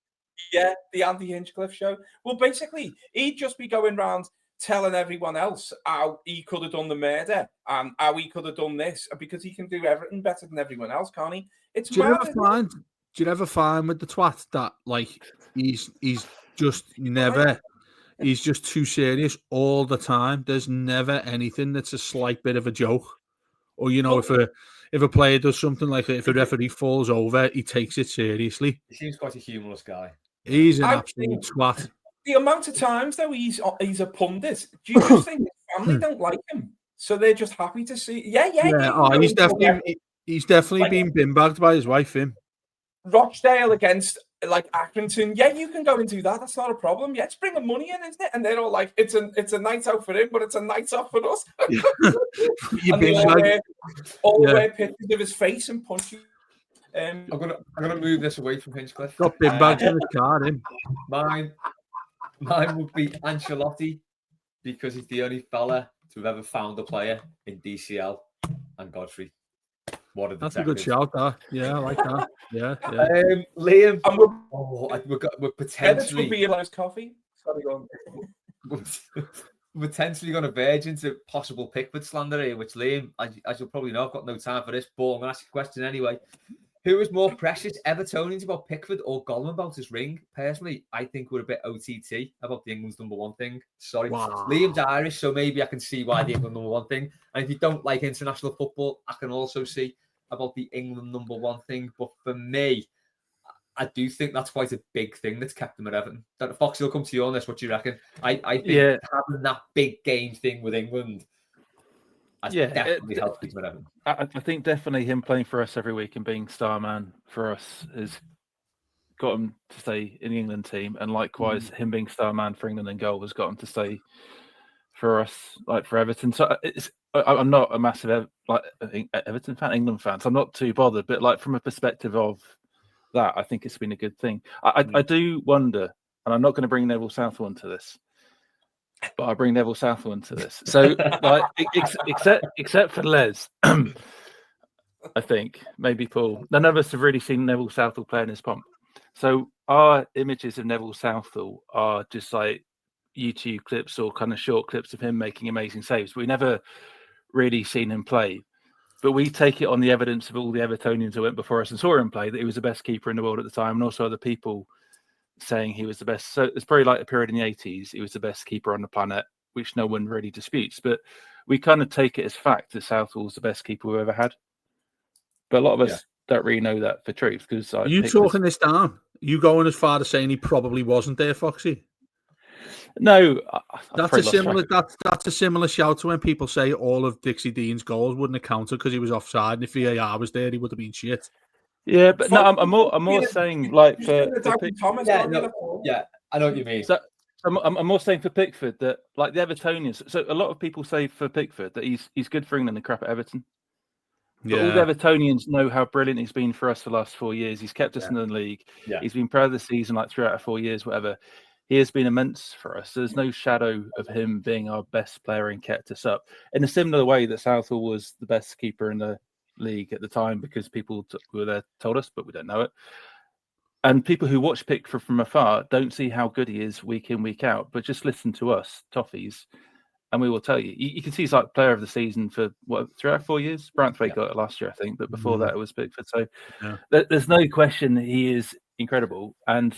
Yeah, the Andy Hinchcliffe show. Well, basically, he'd just be going around telling everyone else how he could have done the murder and how he could have done this, because he can do everything better than everyone else, can't he? It's do you ever find with the twat that like he's just never. He's just too serious all the time. There's never anything that's a slight bit of a joke. Or, if a player does something like if a referee falls over, he takes it seriously. He seems quite a humorless guy. He's an absolute twat. The amount of times, though, he's a pundit, do you just think his family don't like him? So they're just happy to see... Yeah. Oh, he's definitely been bin bagged by his wife, him. Rochdale against like Accrington. Yeah, you can go and do that. That's not a problem. Yeah, it's bringing money in, isn't it? And they're all like, it's a night out for him, but it's a night out for us. And they all wear pictures of his face and punch you. I'm gonna move this away from Hinchcliffe. Got bin bags in the car. Mine would be Ancelotti because he's the only fella to have ever found a player in DCL and Godfrey. What a detective. That's a good shout, that. Yeah, I like that. Yeah. Liam, and we're potentially be your coffee. Sorry, go on. We're potentially going to verge into possible Pickford slander here, which Liam, as you'll probably know, I've got no time for this, but I'm going to ask you a question anyway. Who is more precious, Evertonians about Pickford or Gollum about his ring? Personally, I think we're a bit OTT about the England's number one thing. Sorry. Wow. Liam's Irish, so maybe I can see why the England number one thing. And if you don't like international football, I can also see about the England number one thing. But for me, I do think that's quite a big thing that's kept them at Everton. Foxy will come to you on this. What do you reckon? I think having that big game thing with England has definitely helped them at Everton. I think definitely him playing for us every week and being star man for us has got him to stay in the England team, and likewise him being star man for England and goal has got him to stay for us, like for Everton. So I'm not a massive Everton fan, England fan, so I'm not too bothered. But like from a perspective of that, I think it's been a good thing. I do wonder, and I'm not going to bring Neville Southall into this, but I bring Neville Southall into this. So, like, except for Les, I think maybe Paul. None of us have really seen Neville Southall play in his pomp. So our images of Neville Southall are just like YouTube clips or kind of short clips of him making amazing saves. We never really seen him play. But we take it on the evidence of all the Evertonians who went before us and saw him play that he was the best keeper in the world at the time, and also other people saying he was the best. So it's probably like a period in the 80s, he was the best keeper on the planet, which no one really disputes. But we kind of take it as fact that Southall was the best keeper we've ever had. But a lot of us don't really know that for truth. Because are you talking this down? Are you going as far as saying he probably wasn't there, Foxy? No, that's a similar shout to when people say all of Dixie Dean's goals wouldn't have counted because he was offside, and if VAR was there, he would have been shit. Yeah, but no, I'm more saying like for Thomas. I know what you mean. So I'm more saying for Pickford that like the Evertonians. So a lot of people say for Pickford that he's good for England and crap at Everton. But all the Evertonians know how brilliant he's been for us for the last 4 years. He's kept us in the league. Yeah. He's been player of the season like 3 out of 4 years, whatever. He has been immense for us. There's no shadow of him being our best player and kept us up in a similar way that Southall was the best keeper in the league at the time because people who were there told us, but we don't know it. And people who watch Pickford from afar don't see how good he is week in, week out, but just listen to us, Toffees, and we will tell you. You can see he's like player of the season for 3 out of 4 years. Branthwaite got it last year, I think, but before that it was Pickford. So there's no question that he is incredible, and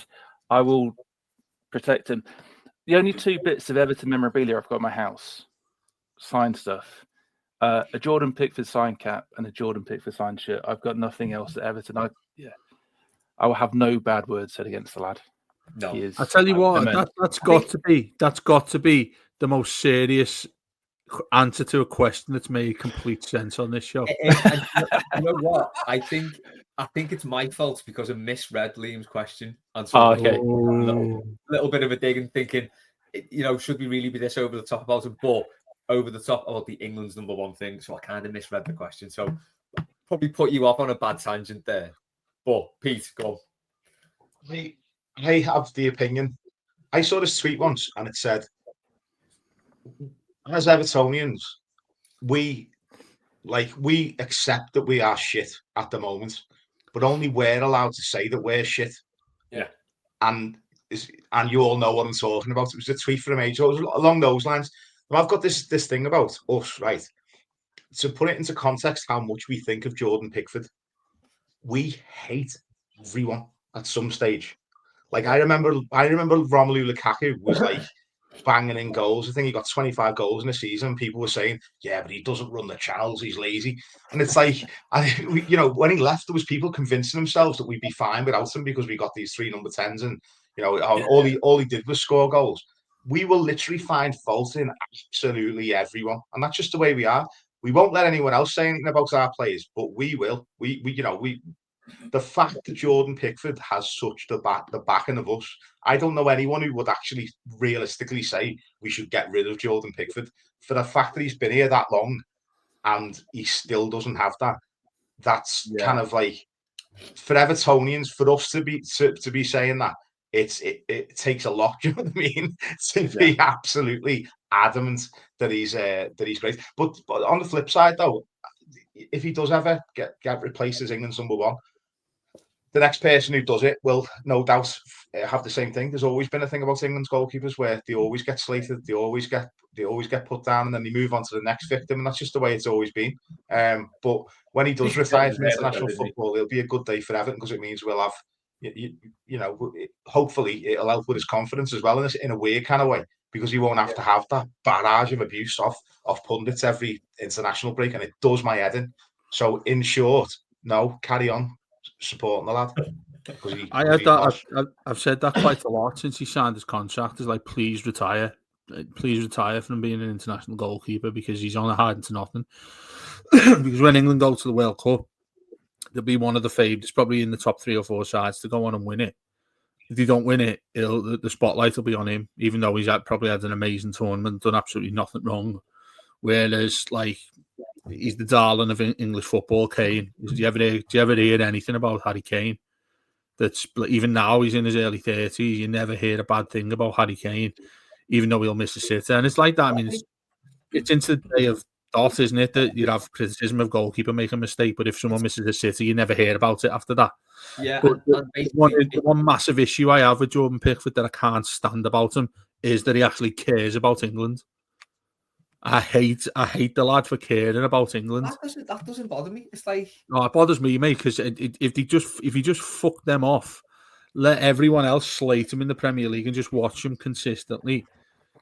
I will protect him. The only 2 bits of Everton memorabilia I've got in my house, signed stuff, a Jordan Pickford signed cap and a Jordan Pickford signed shirt. I've got nothing else at Everton. I will have no bad words said against the lad. No, I tell you what, that's got to be the most serious answer to a question that's made complete sense on this show. And you know what? I think it's my fault because I misread Liam's question. And so little bit of a dig and thinking, should we really be this over the top about him? But over the top about the England's number one thing. So I kind of misread the question. So probably put you off on a bad tangent there. But Pete, go on. I have the opinion. I saw this tweet once and it said, as Evertonians, we accept that we are shit at the moment, but only we're allowed to say that we're shit. Yeah. And you all know what I'm talking about. It was a tweet from age. So it was along those lines. And I've got this thing about us, right? To put it into context, how much we think of Jordan Pickford. We hate everyone at some stage. Like I remember Romelu Lukaku was like banging in goals. I think he got 25 goals in a season. People were saying, yeah, but he doesn't run the channels. He's lazy. And it's like, when he left, there was people convincing themselves that we'd be fine without him because we got these 3 number 10s and, all he did was score goals. We will literally find fault in absolutely everyone. And that's just the way we are. We won't let anyone else say anything about our players, but we will. the fact that Jordan Pickford has such the backing of us, I don't know anyone who would actually realistically say we should get rid of Jordan Pickford. For the fact that he's been here that long and he still doesn't have that, that's kind of like, for Evertonians, for us to be saying that, it takes a lot. Do you know what I mean? To be absolutely adamant that he's great. But on the flip side, though, if he does ever get replaced as England's number one, the next person who does it will no doubt have the same thing. There's always been a thing about England's goalkeepers where they always get slated, they always get put down, and then they move on to the next victim, and that's just the way it's always been. But when he does retire from international football, it'll be a good day for Everton, because it means we'll have, you know, hopefully it'll help with his confidence as well in a weird kind of way, because he won't have to have that barrage of abuse of pundits every international break, and it does my head in. So in short, no, carry on supporting the lad. I've said that quite a lot since he signed his contract. Is like, please retire from being an international goalkeeper, because he's on a hard into nothing. Because when England go to the World Cup, they'll be one of the favourites, probably in the top 3 or 4 sides to go on and win it. If they don't win it, the spotlight will be on him, even though he's probably had an amazing tournament, done absolutely nothing wrong. Whereas, like, he's the darling of English football, Kane. Do you ever hear anything about Harry Kane? That's, even now he's in his early 30s. You never hear a bad thing about Harry Kane, even though he'll miss a sitter. And it's like that. I mean, it's into the day of thought, isn't it? That you'd have criticism of goalkeeper making a mistake, but if someone misses a sitter, you never hear about it after that. Yeah. But the one massive issue I have with Jordan Pickford that I can't stand about him is that he actually cares about England. I hate the lad for caring about England. That doesn't bother me. It's like, no, it bothers me, mate, because if he just fuck them off, let everyone else slate him in the Premier League and just watch him consistently,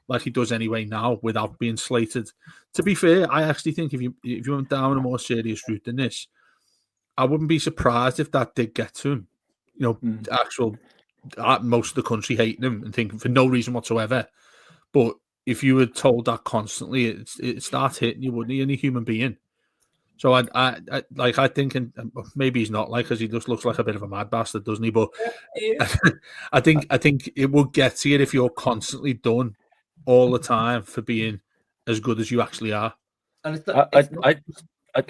like he does anyway now, without being slated. To be fair, I actually think if you went down a more serious route than this, I wouldn't be surprised if that did get to him. You know, most of the country hating him and thinking for no reason whatsoever. But if you were told that constantly, it starts hitting you, wouldn't he? Any human being. So I think, and maybe he's not, like, because he just looks like a bit of a mad bastard, doesn't he? But I think it will get to you if you're constantly done all the time for being as good as you actually are. And I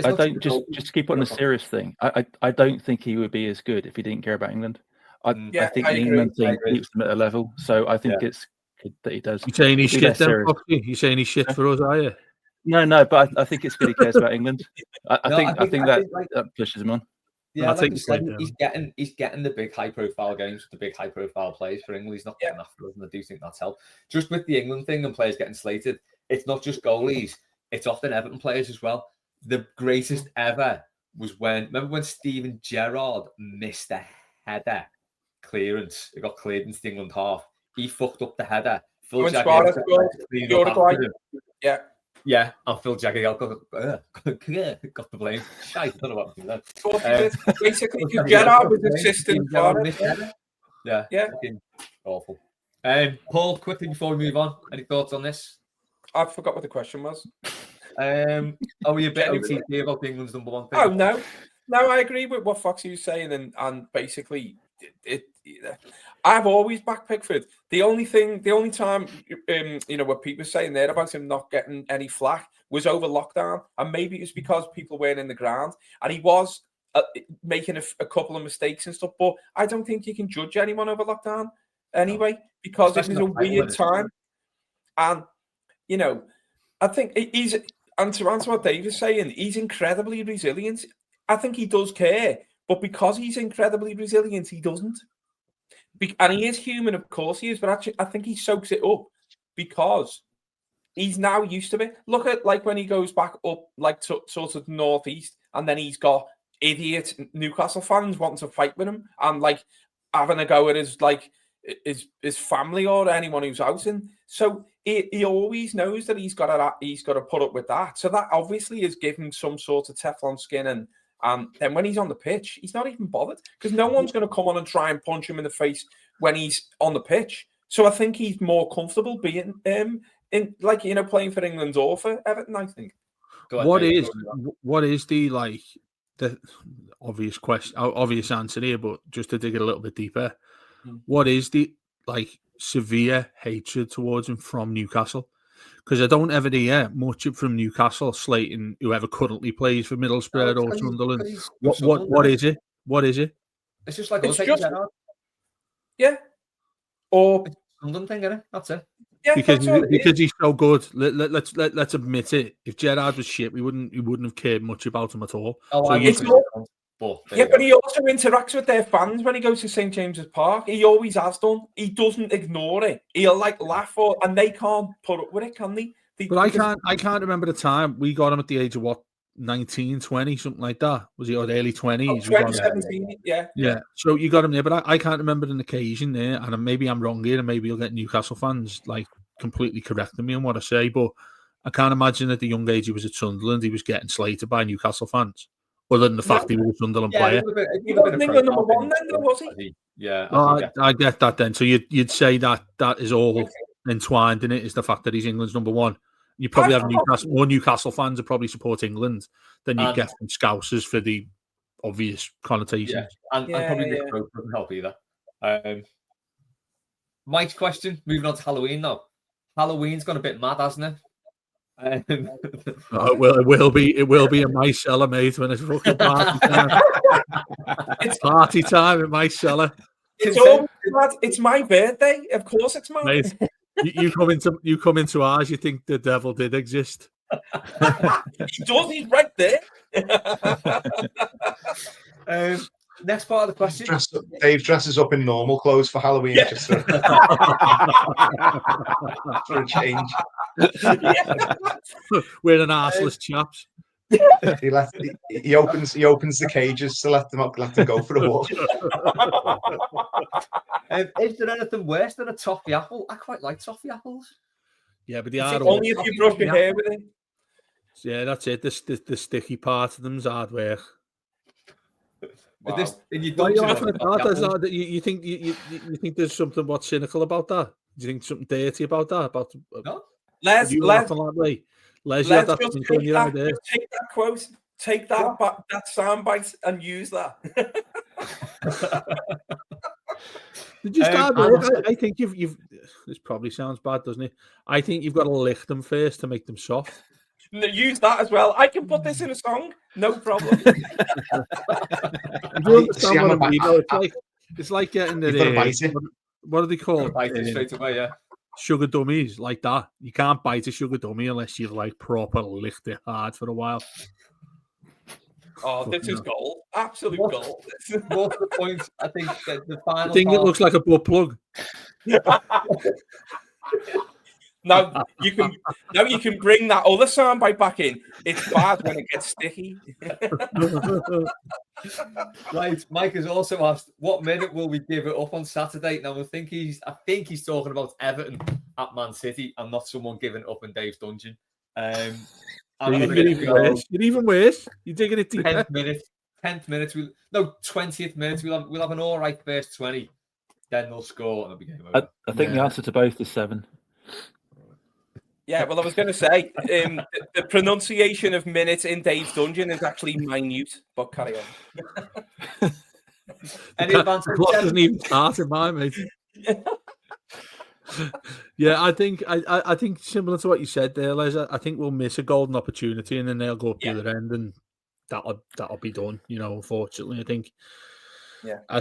don't just keep on a serious thing. I don't think he would be as good if he didn't care about England. I think the England thing keeps him at a level. So I think it's good that he does. You saying he's shit then, Foxy? You saying he's shit for us, are you? No, but I think it's good he cares about England. I think that pushes him on. Yeah, like you said, he's getting the big high profile games, the big high profile plays for England. He's not getting after us, and I do think that's helped. Just with the England thing and players getting slated, it's not just goalies, it's often Everton players as well. The greatest ever was remember when Steven Gerrard missed a header clearance? It got cleared into the England half. He fucked up the header. Phil Jagielka Yeah, and Phil Jagielka got the blame. Shite, I don't know what happened then. Basically, Gerrard was assistant. Yeah. Awful. Paul, quickly before we move on, any thoughts on this? I forgot what the question was. Are we a bit OTT about England's number one thing? Oh no, I agree with what Foxy was saying, and basically, I've always backed Pickford. The only time, what people were saying there about him not getting any flack was over lockdown, and maybe it was because people weren't in the ground, and he was making a couple of mistakes and stuff. But I don't think you can judge anyone over lockdown anyway, because it was a weird time, and I think he's. And to answer what Dave is saying, he's incredibly resilient. I think he does care, but because he's incredibly resilient, he doesn't. And he is human, of course he is, but actually, I think he soaks it up because he's now used to it. Look at like when he goes back up, like sort of northeast, and then he's got idiot Newcastle fans wanting to fight with him and like having a go at his family or anyone who's out. And so he always knows that he's got to put up with that. So that obviously is giving some sort of Teflon skin. And then when he's on the pitch, he's not even bothered because no one's going to come on and try and punch him in the face when he's on the pitch. So I think he's more comfortable being playing for England or for Everton, I think. What is the the obvious question, obvious answer here, but just to dig it a little bit deeper, Mm. what is the severe hatred towards him from Newcastle? Because I don't ever hear much from Newcastle slating whoever currently plays for Middlesbrough or Sunderland. What is it? What is it? It's just like It's us, just, yeah. Or Sunderland thing, isn't it? That's it. yeah, because he's so good. Let's admit it. If Gerrard was shit, we wouldn't have cared much about him at all. Oh, so but he also interacts with their fans when he goes to St James's Park. He always has done. He doesn't ignore it. He'll laugh and they can't put up with it, can they? But I can't remember the time we got him at the age of what, 19, 20, something like that. Was he or early 20s? 2017, yeah. So you got him there, but I can't remember an occasion there, and maybe I'm wrong here, and maybe you'll get Newcastle fans completely correcting me on what I say, but I can't imagine at the young age he was at Sunderland, he was getting slated by Newcastle fans, other than the fact he was a Sunderland player. He wasn't England number one then, though, was he? Yeah. I get that then. So you'd say that is all entwined in it, is the fact that he's England's number one. You probably have more Newcastle fans that probably support England than you get from Scousers for the obvious connotations. Yeah, and probably Nick Pope doesn't help either. Mike's question, moving on to Halloween now. Halloween's gone a bit mad, hasn't it? It will be in my cellar, mate, when it's fucking party time. It's party time in my cellar. It's all mad. It's my birthday. Of course it's mad. Mate, you come into ours, you think the devil did exist. He does, he's right there. Next part of the question. Dave dresses up in normal clothes for Halloween just for a change. Wearing arseless chaps. He opens the cages to let them go for a walk. Is there anything worse than a toffee apple? I quite like toffee apples. Yeah, but they are only if you brush your hair with it. Yeah, that's it. The sticky part of them's hard work. Wow. You think there's something what's cynical about that? Do you think something dirty about that? No. Let's take that quote, take that soundbite, and use that. Did you start there? I think you've. This probably sounds bad, doesn't it? I think you've got to lick them first to make them soft. Use that as well. I can put this in a song, no problem. It's like getting the. What are they called? Bite it straight away, yeah. Sugar dummies like that. You can't bite a sugar dummy unless you've proper licked it hard for a while. Oh, this is gold. Absolute gold. More to the point, I think that the final. I think it looks like a butt plug. Now you can bring that other soundbite back in. It's bad when it gets sticky. Right, Mike has also asked, what minute will we give it up on Saturday? Now I think he's talking about Everton at Man City and not someone giving it up in Dave's dungeon. You're even worse. You're digging it deeper. 10th minute. 20th minute. We'll have an all right first 20. Then they'll score and it'll be game over. I think the answer to both is 7. Yeah, well, I was going to say the pronunciation of minutes in Dave's dungeon is actually minute, but carry on. Any advantage? The clock doesn't even start in my mate. Yeah, I think similar to what you said there, Les. I think we'll miss a golden opportunity, and then they'll go up the other end, and that'll be done. Unfortunately, I think. Yeah, I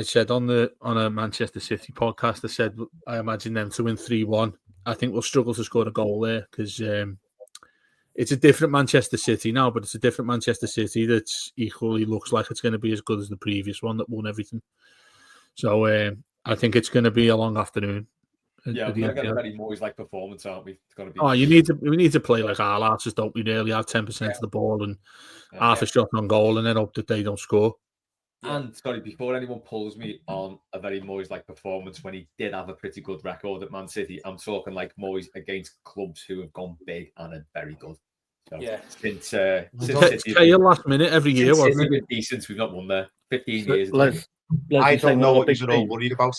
said on a Manchester City podcast, I said I imagine them to win 3-1. I think we'll struggle to score a goal there because it's a different Manchester City now, but it's a different Manchester City that's equally looks like it's going to be as good as the previous one that won everything. So I think it's going to be a long afternoon. Yeah, we're going to get a very Moyes-like performance, aren't we? It's going to be. Oh, we need to play like our asses, don't we? Nearly have 10% of the ball and half a shot on goal, and then hope that they don't score. And sorry, before anyone pulls me on a very Moyes-like performance when he did have a pretty good record at Man City, I'm talking like Moyes against clubs who have gone big and are very good. So, since City, last minute every year, wasn't it? We've been decent. We've not won there 15 years. I don't know what you're all worried about.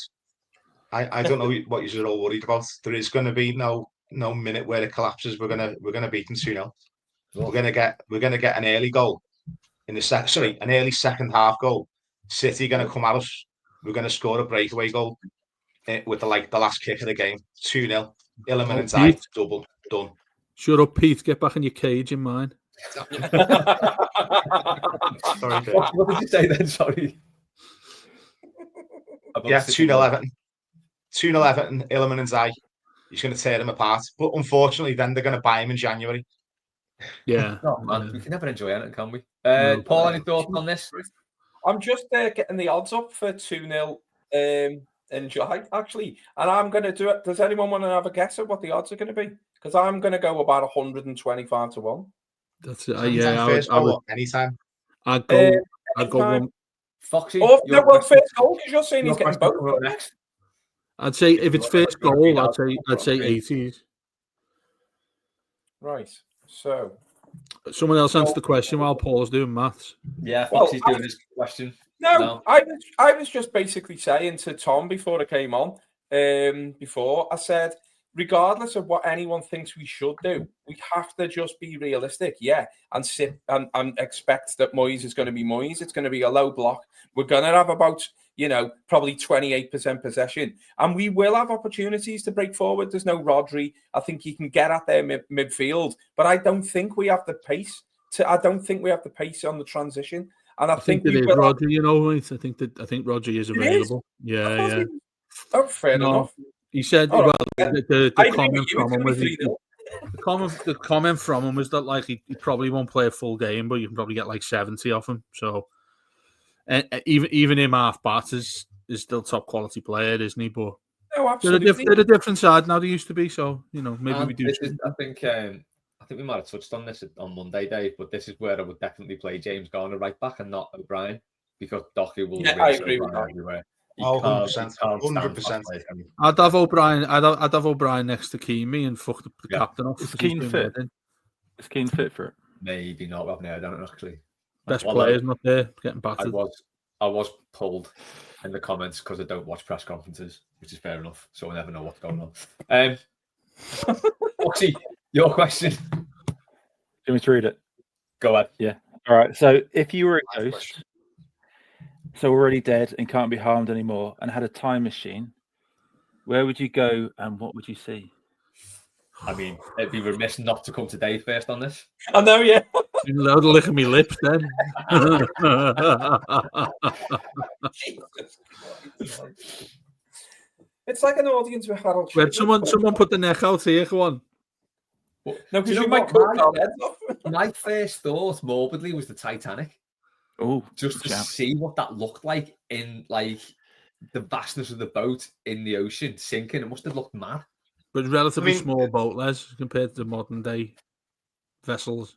I don't know what you're all worried about. There is going to be no minute where it collapses. We're gonna beat them 2-0. We're gonna get an early goal in the an early second half goal. City going to come at us. We're going to score a breakaway goal with the last kick of the game. 2-0. Illiman and Zai, double, done. Shut up, Pete. Get back in your cage in mine. Sorry, what did you say then? Sorry. Yeah, 2-0 Everton. 2-0 Everton, Illiman and Zai. He's going to tear them apart. But unfortunately, then they're going to buy him in January. Yeah. Oh, man. We can never enjoy anything, can we? No. Paul, any thoughts on this? I'm just getting the odds up for 2-0 in July, actually. And I'm going to do it. Does anyone want to have a guess at what the odds are going to be? Because I'm going to go about 125 to 1. That's it. Yeah, I would. Anytime. I'd go one. Foxy. Oh, no, well, first goal, because you're saying he's getting both. Next. I'd say if it's first goal, I'd say 80s. Right. So someone else answer the question while Paul's doing maths. Yeah, Foxy's doing his question. No, I was just basically saying to Tom before I came on, I said, regardless of what anyone thinks we should do, we have to just be realistic, and sit and expect that Moyes is going to be Moyes. It's going to be a low block. We're going to have about, probably 28% possession, and we will have opportunities to break forward. There's no Rodri. I think he can get at their midfield, but I don't think we have the pace on the transition. And I think it is Rodri. I think Rodri is available. Yeah. Oh, fair enough. He said, the comment from him was that he probably won't play a full game, but you can probably get 70 off him. So, and even him half bat is still top quality player, isn't he? But absolutely, they're a different side now. They used to be. So maybe we do. I think we might have touched on this on Monday, Dave, but this is where I would definitely play James Garner right back and not O'Brien, because Doherty will. Yeah, I agree with that. Everywhere. 100%. I'd have O'Brien. I'd have O'Brien next to Keane and fuck the captain off. Is Keane fit? Is Keane fit for it? Maybe not. I've never done it actually. Best players not there, getting battered. I was pulled in the comments because I don't watch press conferences, which is fair enough. So I never know what's going on. Foxy, your question. Do you want me to read it? Go ahead. Yeah. All right. So if you were a ghost, so already dead and can't be harmed anymore, and had a time machine, where would you go and what would you see? I mean, it'd be remiss not to come to Dave first on this. I know, yeah. You're allowed to lick my lips then. It's like an audience with Harold. When someone put the neck out here, go on. No, because you might cut our heads off. My first thought, morbidly, was the Titanic. Oh, just to see what that looked like in the vastness of the boat in the ocean sinking. It must have looked mad. But relatively small boat, Les, compared to modern day vessels.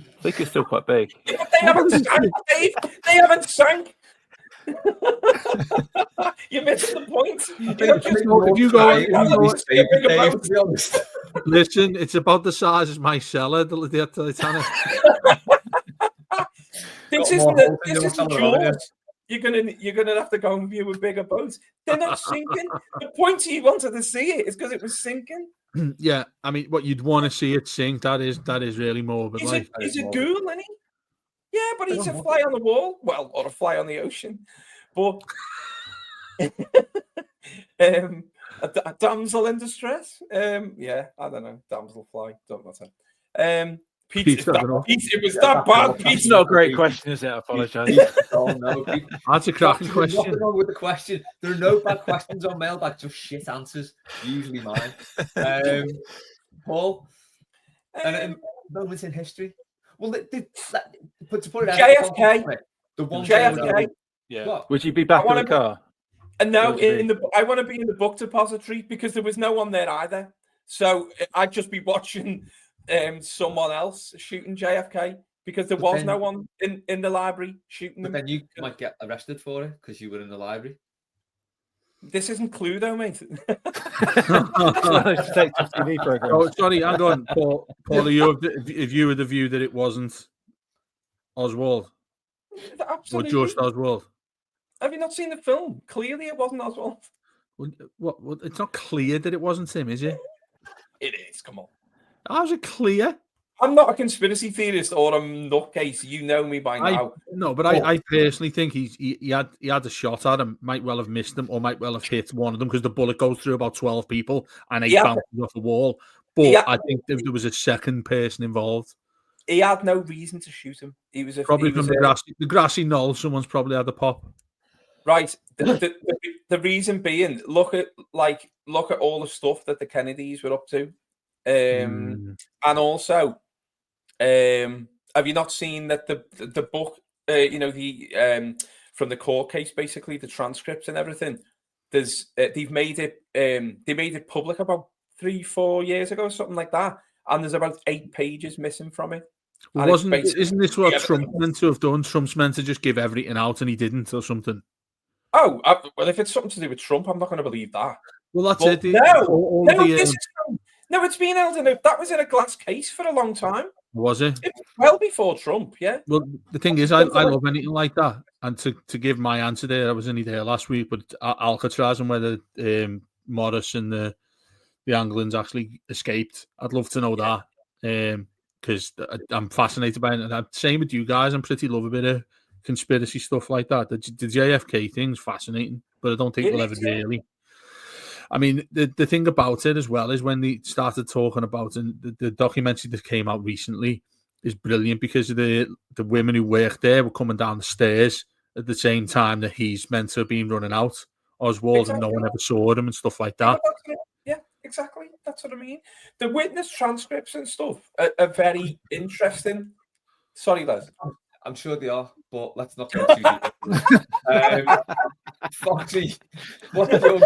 I think it's still quite big. Yeah, but they haven't sank, Dave. They haven't sank. You're missing the point. Listen, it's about the size of my cellar, the Titanic. This isn't Jaws. You're gonna have to go and view a bigger boat. They're not sinking. The point he wanted to see it is because it was sinking. Yeah, I mean, what you'd want to see it sink. That is really morbid. He's a ghoul, isn't he? Yeah, but he's a fly on the wall. Well, or a fly on the ocean. But a damsel in distress. Yeah, I don't know. Damsel fly. Don't matter. Pete, it was that bad. It's not a great question, is it? I apologise. Oh, no. That's a cracking question. Nothing wrong with the question. There are no bad questions on Mailbag, just shit answers. Usually mine. Paul, moments in history. Well, but to put it out, JFK. The one JFK. Yeah. What? Would you be back in the car? No, I want to be in the book depository because there was no one there either. So I'd just be watching someone else shooting JFK because there was no one in the library shooting them. But then you might get arrested for it because you were in the library. This isn't Cluedo, mate. TV program. Oh, sorry, hang on, Paul. Paul, if you were the view that it wasn't Oswald, absolutely, or just Oswald. Have you not seen the film? Clearly, it wasn't Oswald. What? It's not clear that it wasn't him, is it? It is. Come on. How's it clear? I'm not a conspiracy theorist or a nutcase. You know me by now. I personally think he had a shot at him. Might well have missed him, or might well have hit one of them because the bullet goes through about 12 people and he bounces off a wall. But I think there was a second person involved. He had no reason to shoot him. He was probably from the grassy knoll. Someone's probably had a pop. Right. The reason being, look at all the stuff that the Kennedys were up to, and also, have you not seen that the book, from the court case, basically the transcripts and everything? There's they made it public about 3-4 years ago, something like that, and there's about 8 pages missing from it. Well, isn't this what Trump meant to have done? Trump's meant to just give everything out, and he didn't, or something. Oh, well, if it's something to do with Trump, I'm not going to believe that. Well, that's it. No, it's been held in that was in a glass case for a long time. Was it? It was well before Trump, yeah. Well, the thing is, I love anything like that. And to give my answer there, I was only there last week, but Alcatraz and whether Morris and the Anglins actually escaped, I'd love to know that. Because I'm fascinated by it. And same with you guys, I'm pretty love a bit of conspiracy stuff like that. The JFK thing's fascinating, but I don't think we'll ever really. I mean, the thing about it as well is when they started talking about, and the documentary that came out recently is brilliant because of the women who worked there were coming down the stairs at the same time that he's meant to have been running out Oswald, and no one ever saw him and stuff like that. Yeah, exactly. That's what I mean. The witness transcripts and stuff are very interesting. Sorry, Les. I'm sure they are, but let's not get too deep. Foxy, what's your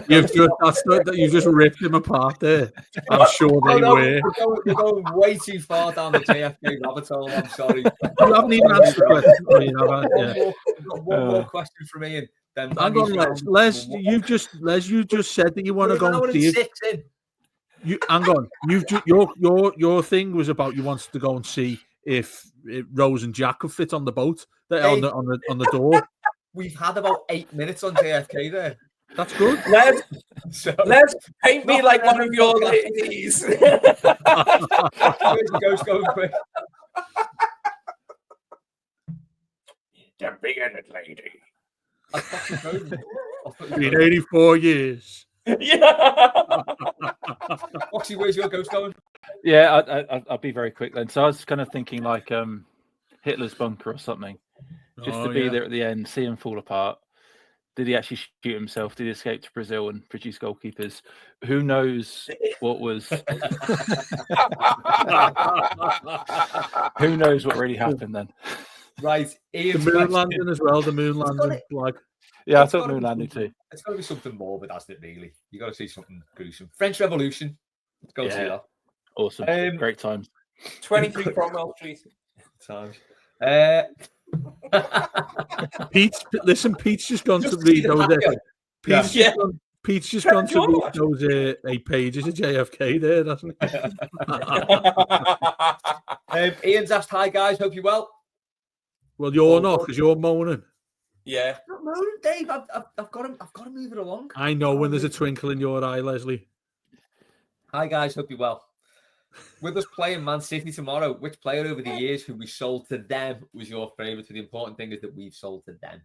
you've just ripped him apart there. I'm sure they were. You're going way too far down the JFK rabbit hole. I'm sorry. You haven't even answered the question. One more question from Ian. Then hang on, Les. You just said that you want to go and see it. Hang on. Your thing was about you wanted to go and see if Rose and Jack could fit on the boat on the door. We've had about 8 minutes on JFK there. That's good. Let's paint me like one of your ladies. Where's the ghost going quick? The bearded lady. Been 84 years. Yeah. Foxy, where's your ghost going? Yeah, I'll be very quick then. So I was kind of thinking like Hitler's bunker or something, just to be there at the end, see him fall apart. Did he actually shoot himself? Did he escape to Brazil and produce goalkeepers? Who knows what was? Who knows what really happened then? Right, Ian's the moon landing as well. The moon landing flag. Yeah, I thought moon landing too. It's got to be something more, but hasn't it really? You got to see something gruesome. French Revolution. Let's go see that. Awesome. Great times. 23 Cromwell Street. Times. Pete's just gone to read those. Pete's just gone to read those 8 pages of JFK there, doesn't he? Ian's asked, "Hi guys, hope you're well." Well, you're not because you're moaning. Yeah, I'm not moaning, Dave. I've got to move it along. I know when there's a twinkle in your eye, Leslie. Hi guys, hope you're well. With us playing Man City tomorrow, which player over the years who we sold to them was your favourite? So the important thing is that we've sold to them.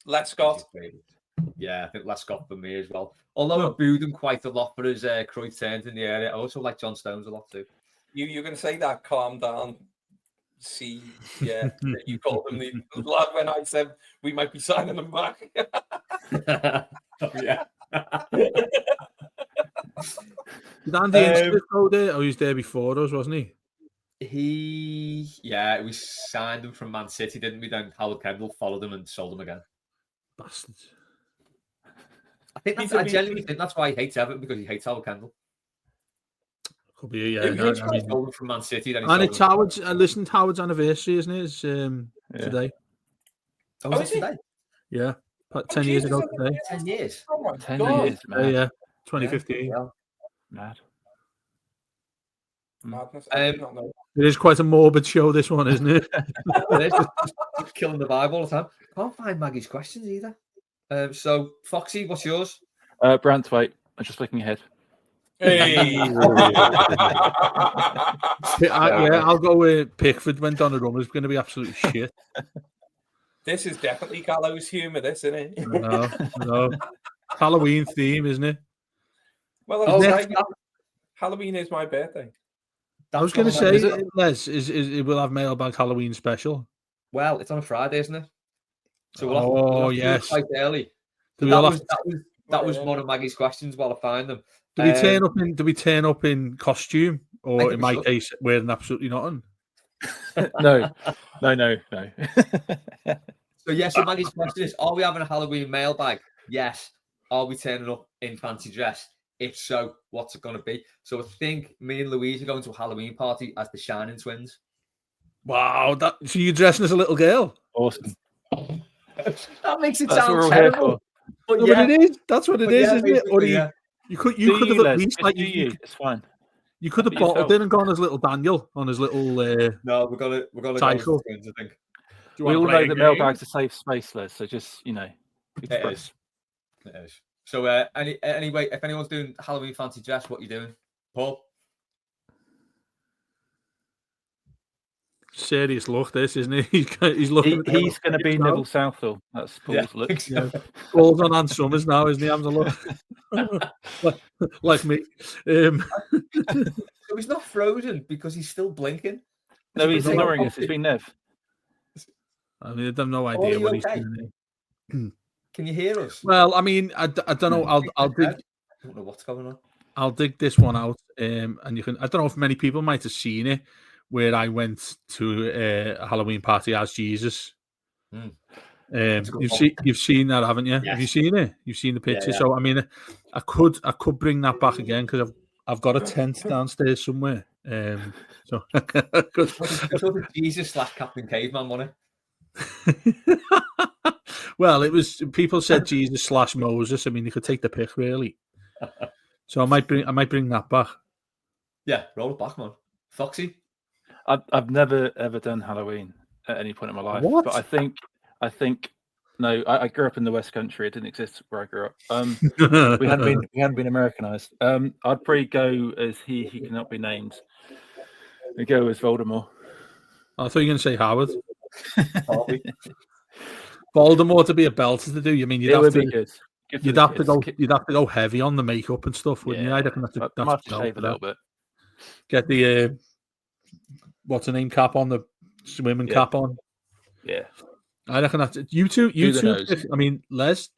Les Scott. Yeah, I think Les Scott for me as well. Although I booed him quite a lot for his Cruyff turns in the area. I also like John Stones a lot too. You're going to say that? Calm down. See, yeah, you called him the lad when I said we might be signing him back. Yeah. Did Andy Inchworth go there? Oh, he was there before us, wasn't he? We signed him from Man City, didn't we? Then Howard Kendall followed him and sold him again. Bastards. I genuinely think that's why he hates Everton, because he hates Howard Kendall. Could be, yeah. He sold him from Man City. Then and it's Howard's. Listen, Howard's anniversary, isn't it? It's today. Oh, is it today? Yeah, 10 years ago today. 10 years. Oh my 10 God. years, man. Yeah, 2015. Yeah. Mad. Madness. It is quite a morbid show, this one, isn't it? It is just killing the vibe all the time. Can't find Maggie's questions either. So, Foxy, what's yours? Brantwaite. I'm just looking ahead. Hey. I'll go with Pickford when Donnarumma is going to be absolute shit. This is definitely gallows humour, this, isn't it? No. Halloween theme, isn't it? Well, Halloween is my birthday. I was going to say, Les, we'll have Mailbag Halloween special. Well, it's on a Friday, isn't it? So we'll have to do it quite early. So that was one of Maggie's questions while I find them. Do we turn up in costume, or in my case, wearing absolutely nothing? No. So yes, so Maggie's question is: are we having a Halloween mailbag? Yes. Are we turning up in fancy dress? If so, what's it going to be? So I think me and Louise are going to a Halloween party as the Shining Twins. Wow, so you're dressing as a little girl? Awesome. That makes it sound terrible. But it is. That's what it is, isn't it? Or you could have at least it's fine. You could have bottled in and gone as little Daniel on his little. No, we're gonna cycle. Go twins, I think. We all know that Mailbag's a safe space, Les. So just it is. So anyway, if anyone's doing Halloween fancy dress, what are you doing, Paul? Serious look, this isn't he? He's looking. He's going to be Neville Southall. That's Paul's look. So. Paul's on Ann Summers now, isn't he? Having a look like me. So he's not frozen because he's still blinking. No, he's ignoring us. It's been Nev. I mean, I have no idea what he's doing. Can you hear us? Well, I mean, I don't know. I'll dig. I don't know what's going on. I'll dig this one out, and you can. I don't know if many people might have seen it, where I went to a Halloween party as Jesus. You've seen that, haven't you? Yes. Have you seen it? You've seen the picture. Yeah. So I mean, I could bring that back again because I've got a tent downstairs somewhere. So Jesus / Captain Caveman, wasn't it? Well, it was. People said Jesus / Moses. I mean, you could take the pick, really. So I might bring that back. Yeah, roll it back, man. Foxy. I've never ever done Halloween at any point in my life. What? But I think no. I grew up in the West Country. It didn't exist where I grew up. We hadn't been Americanized. I'd probably go as he cannot be named. We go as Voldemort. I thought you were going to say Howard. Voldemort to be a belter to do. You mean you'd have to go heavy on the makeup and stuff, wouldn't you? I reckon that's might shave a little bit. Get the what's the name cap on, the swimming cap on. Yeah, I reckon that's you two. I mean, Les,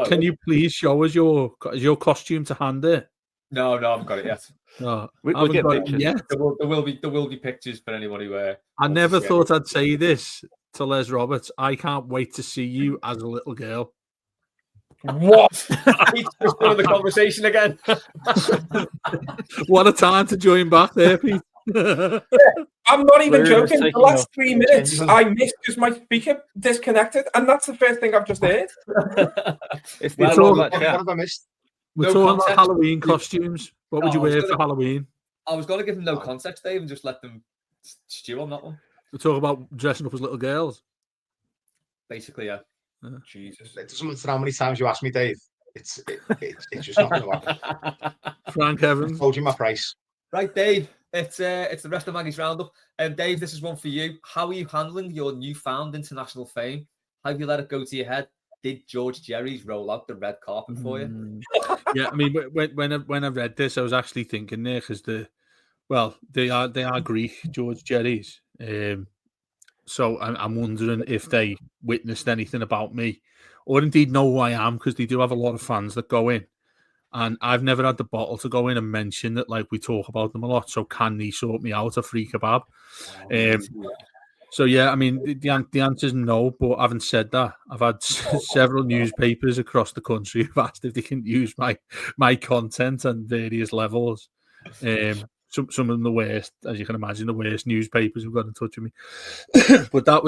can you please show us your costume to hand there? No, I haven't got it yet. No, we'll get pictures. Yet. There will be pictures for anybody where. I never thought I'd say this to Les Roberts. I can't wait to see you as a little girl. What? He's just doing the conversation again. What a time to join back there, Pete. I'm not even joking. The last 3 minutes I missed because my speaker disconnected, and that's the first thing I've just heard. What have I missed? We're talking about Halloween costumes. What would you wear for Halloween? I was going to give them no context, Dave, and just let them stew on that one. We're talking about dressing up as little girls. Basically, yeah. Jesus. It doesn't matter how many times you ask me, Dave. It's just not going to happen. Frank Evans. I told you my price. Right, Dave. It's the rest of Maggie's roundup. Dave, this is one for you. How are you handling your newfound international fame? Have you let it go to your head? Did George Jerry's roll out the red carpet for you? Yeah, I mean, when I read this, I was actually thinking there because they are Greek, George Jerry's. So I'm wondering if they witnessed anything about me, or indeed know who I am, because they do have a lot of fans that go in, and I've never had the bottle to go in and mention that. Like, we talk about them a lot. So can they sort me out a free kebab? So yeah, I mean, the answer is no. But having said that, I've had several newspapers across the country who've asked if they can use my content on various levels. Some of them the worst, as you can imagine, the worst newspapers have got in touch with me. But that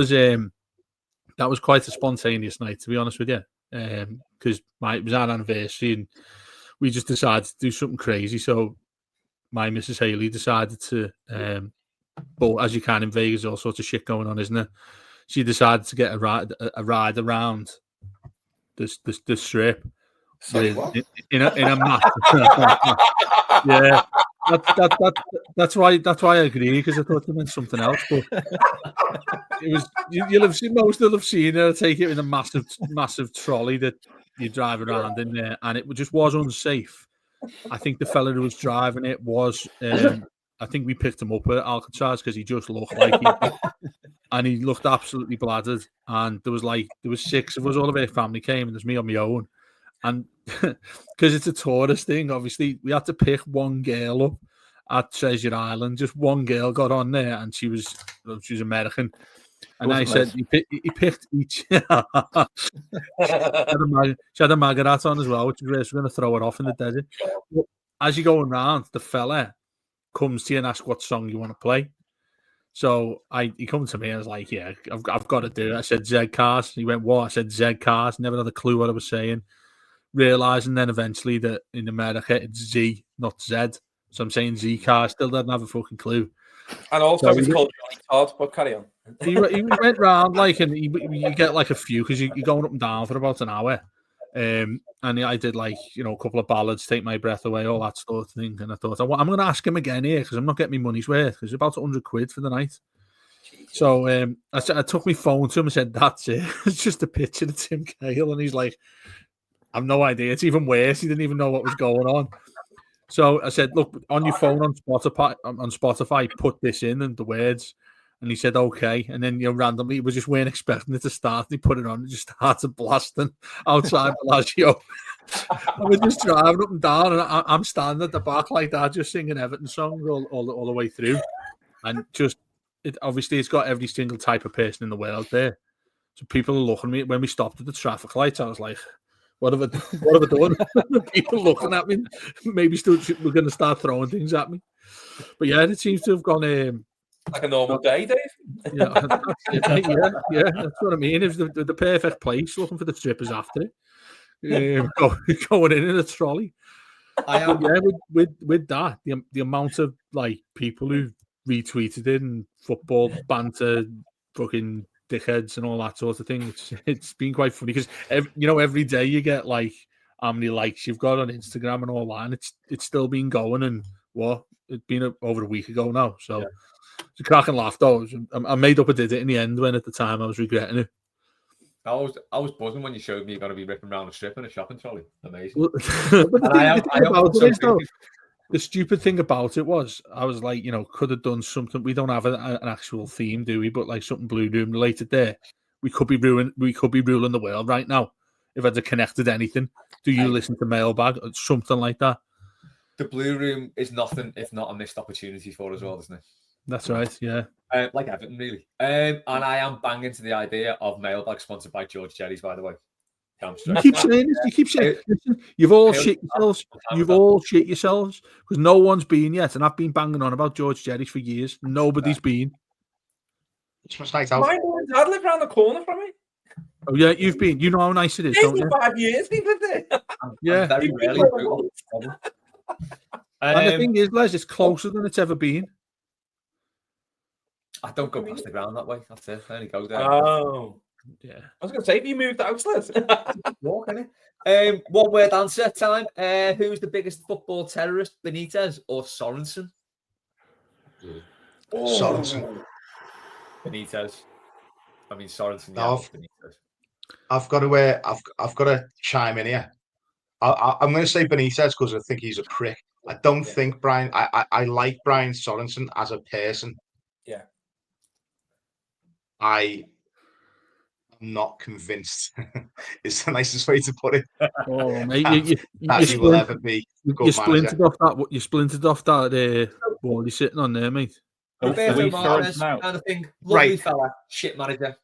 was quite a spontaneous night, to be honest with you, because it was our anniversary and we just decided to do something crazy. So my Mrs. Haley decided to, but as you can in Vegas, all sorts of shit going on, isn't there? She decided to get a ride around the strip Sorry, what? in a match. Yeah, that's why I agree, because I thought you meant something else. But it was you'll have seen, most will have seen her take it in a massive trolley that you drive around in there, and it just was unsafe. I think the fella who was driving it was. I think we picked him up at Alcatraz because he just looked like and he looked absolutely bladdered. And there was 6 of us, all of our family came, and there's me on my own. And because it's a tourist thing, obviously we had to pick one girl up at Treasure Island. Just one girl got on there, and she was American. And I said he picked each. She had a MAGA hat on as well, which was going to throw her off in the desert. But as you're going round, the fella comes to you and asks what song you want to play. So he comes to me and I was like, yeah, I've got to do it. I said Z Cars. He went, what? I said Z Cars. Never had a clue what I was saying. Realising then eventually that in America it's Z, not Z. So I'm saying Z Cars. Still didn't have a fucking clue. And also it's called Johnny Todd, but carry on. He went round like, and you get like a few because you're going up and down for about an hour. And I did like, a couple of ballads, Take My Breath Away, all that sort of thing. And I thought, I'm going to ask him again here because I'm not getting my money's worth because it's about £100 for the night. So I took my phone to him and said, that's it. It's just a picture of Tim Cahill. And he's like, I've no idea. It's even worse. He didn't even know what was going on. So I said, look, on your phone on Spotify, put this in and the words. And he said, okay. And then, randomly, we just weren't expecting it to start. He put it on and just started blasting outside Bellagio. And we're just driving up and down. And I'm standing at the back like that, just singing Everton songs all the way through. And obviously, it's got every single type of person in the world there. So people are looking at me. When we stopped at the traffic lights, I was like, what have I done? People looking at me. Maybe we're going to start throwing things at me. But yeah, it seems to have gone... like a normal day, Dave. Yeah, that's what I mean. It was the perfect place, looking for the strippers after it, going in a trolley. With that, the amount of like people who retweeted it and football banter, fucking dickheads and all that sort of thing. It's been quite funny because every day you get like how many likes you've got on Instagram and all that, and it's still been going. And it's been over a week ago now, so. Yeah. It's a cracking laugh though. I made up I did it in the end when at the time I was regretting it. I was buzzing when you showed me you're going to be ripping around a strip in a shopping trolley. Amazing. But the stupid thing about it was I was like, could have done something. We don't have an actual theme, do we? But like something Blue Room related there. We could be ruling the world right now if I'd have connected anything. Do you listen to Mailbag or something like that? The Blue Room is nothing if not a missed opportunity for us all, isn't it? That's right, yeah. Like Everton, really. And I am banging to the idea of Mailbag sponsored by George Jerry's, by the way. You keep saying this. You keep saying, listen, you've all shit yourselves. You've all shit yourselves because no one's been yet. And I've been banging on about George Jerry's for years. Nobody's been. Christmas night out. My mum and dad live around the corner from me. Oh, yeah, you've been. You know how nice it is, don't you? 5 years we've lived there. Yeah. Very rarely. And the thing is, Les, it's closer than it's ever been. I don't go past the ground that way. That's it. I only go there. Oh. Yeah. I was going to say, if you moved out, let's walk, innit? One word answer time. Who's the biggest football terrorist, Benitez or Sorensen? Sorensen. Benitez. I mean Sorensen. No, Benitez. I've got to chime in here. I'm going to say Benitez because I think he's a prick. I don't think Brian. I like Brian Sorensen as a person. Yeah. I'm not convinced. It's the nicest way to put it. Oh, mate, he will ever be. You splintered off that. You splintered off that wall you're sitting on there, mate. Roberto Martinez kind of thing. Lovely fella, shit manager.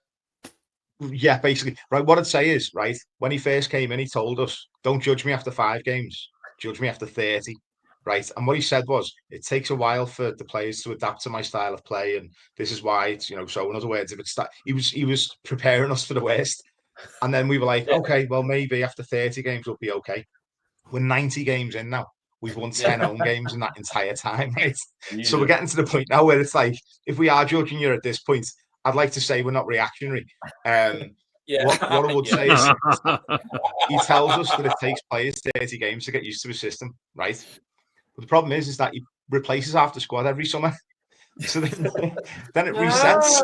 Yeah, basically. Right. What I'd say is, right, when he first came in, he told us, "Don't judge me after 5 games. Judge me after 30." Right. And what he said was, it takes a while for the players to adapt to my style of play. And this is why it's, so in other words, if it's he was preparing us for the worst. And then we were like, okay, well, maybe after 30 games, we'll be okay. We're 90 games in now. We've won 10 home games in that entire time. Right? So we're getting to the point now where it's like, if we are judging you at this point, I'd like to say we're not reactionary. Yeah. What I would Yeah. say is he tells us that it takes players 30 games to get used to his system, right? But the problem is that he replaces half the squad every summer. So then it resets.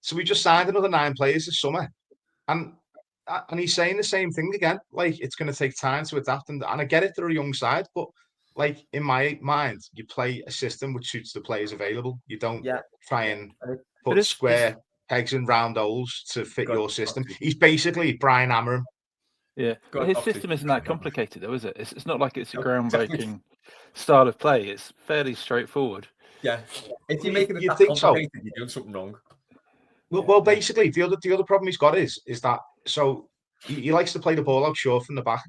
So we just signed another 9 players this summer, and he's saying the same thing again. Like, it's going to take time to adapt, and I get it, they're a young side, but like, in my mind, you play a system which suits the players available. You don't try and put square pegs in round holes to fit your system. He's basically Brian Amorim. Yeah, but his system isn't that complicated, though, is it? It's not like it's a groundbreaking style of play. It's fairly straightforward. Yeah, if you're making it that complicated, you're doing something wrong. Well, basically, the other problem he's got is that so he likes to play the ball out short from the back.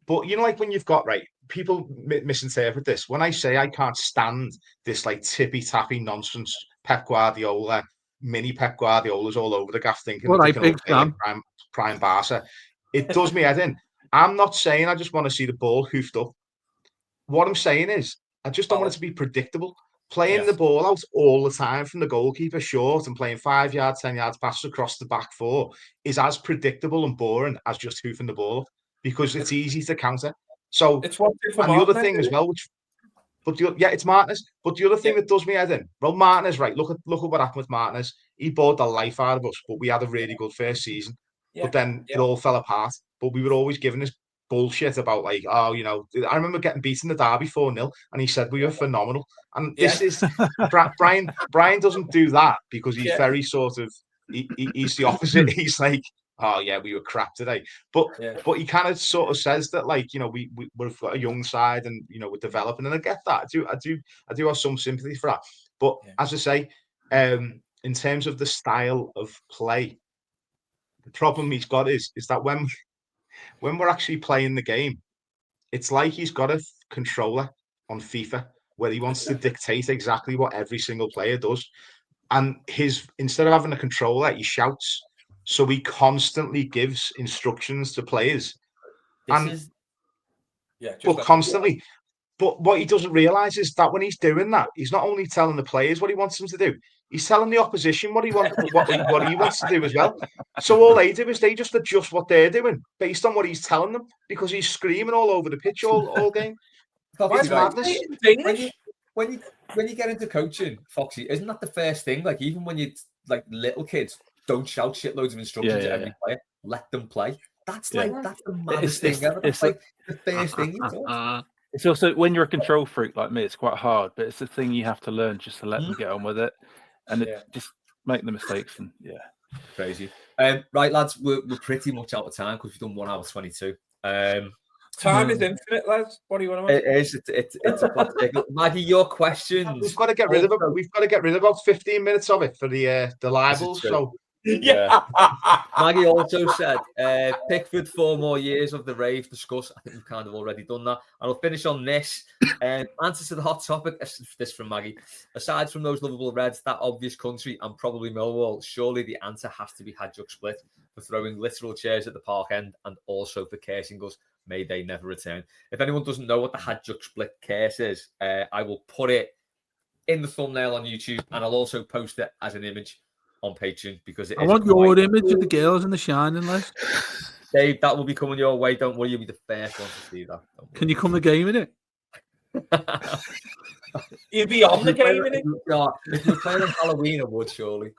But you know, like when you've got people misinterpret this. When I say I can't stand this like tippy tappy nonsense, Pep Guardiola, mini Pep Guardiola's all over the gaff thinking that they can all play like prime Barca. It does me head in. I'm not saying I just want to see the ball hoofed up. What I'm saying is I just don't want it to be predictable. Playing the ball out all the time from the goalkeeper short and playing 5 yards, 10 yards passes across the back 4 is as predictable and boring as just hoofing the ball up, because it's easy to counter. So, it's one thing for and the other thing as well, it's Martinez. But the other thing that does me head in, well, Martinez, right? Look at what happened with Martinez. He bored the life out of us, but we had a really good first season. But then it all fell apart. But we were always giving this bullshit about like, oh, you know, I remember getting beaten the derby 4-0, and he said we were phenomenal. And this is Brian. Brian doesn't do that because he's very sort of he's the opposite. He's like, oh yeah, we were crap today. But he kind of sort of says that, like, you know, we've got a young side and, you know, we're developing, and I get that. I do have some sympathy for that. But as I say, in terms of the style of play, the problem he's got is that when we're actually playing the game, it's like he's got a controller on FIFA where he wants to dictate exactly what every single player does. And instead of having a controller, he shouts. So he constantly gives instructions to players. Constantly. But what he doesn't realise is that when he's doing that, he's not only telling the players what he wants them to do, he's telling the opposition what he wants to do as well. So all they do is they just adjust what they're doing based on what he's telling them, because he's screaming all over the pitch all game. It's madness. When you get into coaching, Foxy, isn't that the first thing? Like, even when you like little kids, don't shout shitloads of instructions at every player. Let them play. That's that's the maddest thing ever. It's like the first thing you do. It's also, when you're a control freak like me, it's quite hard, but it's the thing you have to learn just to let them get on with it, and just make the mistakes. And crazy. Right, lads, we're pretty much out of time because we've done 1 hour 22. Time is infinite, lads. What do you want to? It is. It's a classic. Maggie, your questions. We've got to get rid of it. We've got to get rid of about 15 minutes of it for the libels. So. Yeah. Maggie also said, Pickford 4 more years of the rave discuss. I think we've kind of already done that. And I'll finish on this. Answer to the hot topic. This from Maggie. Aside from those lovable Reds, that obvious country, and probably Millwall, surely the answer has to be Hadjuk Split for throwing literal chairs at the park end, and also for cursing us. May they never return. If anyone doesn't know what the Hadjuk Split curse is, I will put it in the thumbnail on YouTube, and I'll also post it as an image on Patreon, because I want your image of the girls in the Shining list. Dave, that will be coming your way. Don't worry, you'll be the first one to see that. Can you come the game in it? You'd be on the game in it. If you're playing on Halloween, I would surely.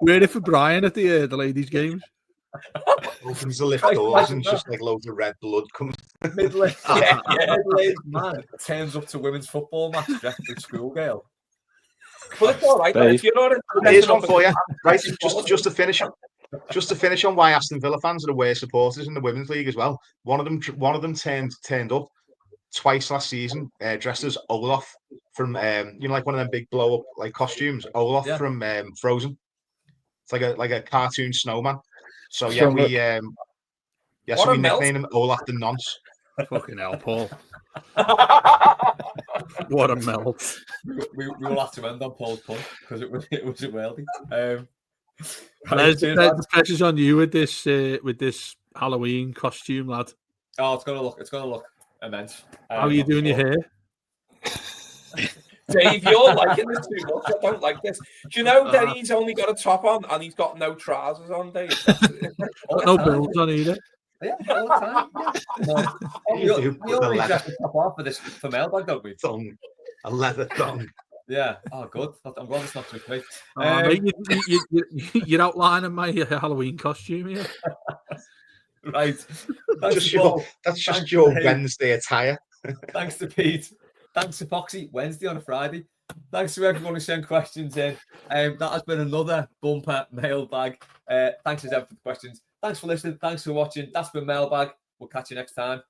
We're it for Brian at the ladies' games. Opens the lift doors and just like loads of red blood comes. Middle-aged man turns up to women's football match dressed as schoolgirl. Well, it's all right. If you're not here's one for you. Right, just to finish on why Aston Villa fans are the worst supporters in the Women's League as well. One of them turned up twice last season, dressed as Olaf from like one of them big blow up like costumes. Olaf from Frozen. It's like a cartoon snowman. So we nicknamed him Olaf the Nonce. Fucking hell, Paul. What a melt. We will have to end on Paul's point because it was a worldie. The pressure's on you with this Halloween costume, lad. Oh, it's gonna look immense. How are you doing your hair? Dave, you're liking this too much. I don't like this. Do you know that he's only got a top on and he's got no trousers on, Dave? No bills on either. Yeah, all the time. Yeah. We always dress the top off for mailbag, don't we? A leather thong. Yeah. Oh, good. I'm glad it's not just me. Mate, you're outlining my Halloween costume here. Right. That's just your Wednesday attire. Thanks to Pete. Thanks to Foxy. Wednesday on a Friday. Thanks to everyone who sent questions in. That has been another bumper mailbag. Thanks as ever for the questions. Thanks for listening. Thanks for watching. That's been Mailbag. We'll catch you next time.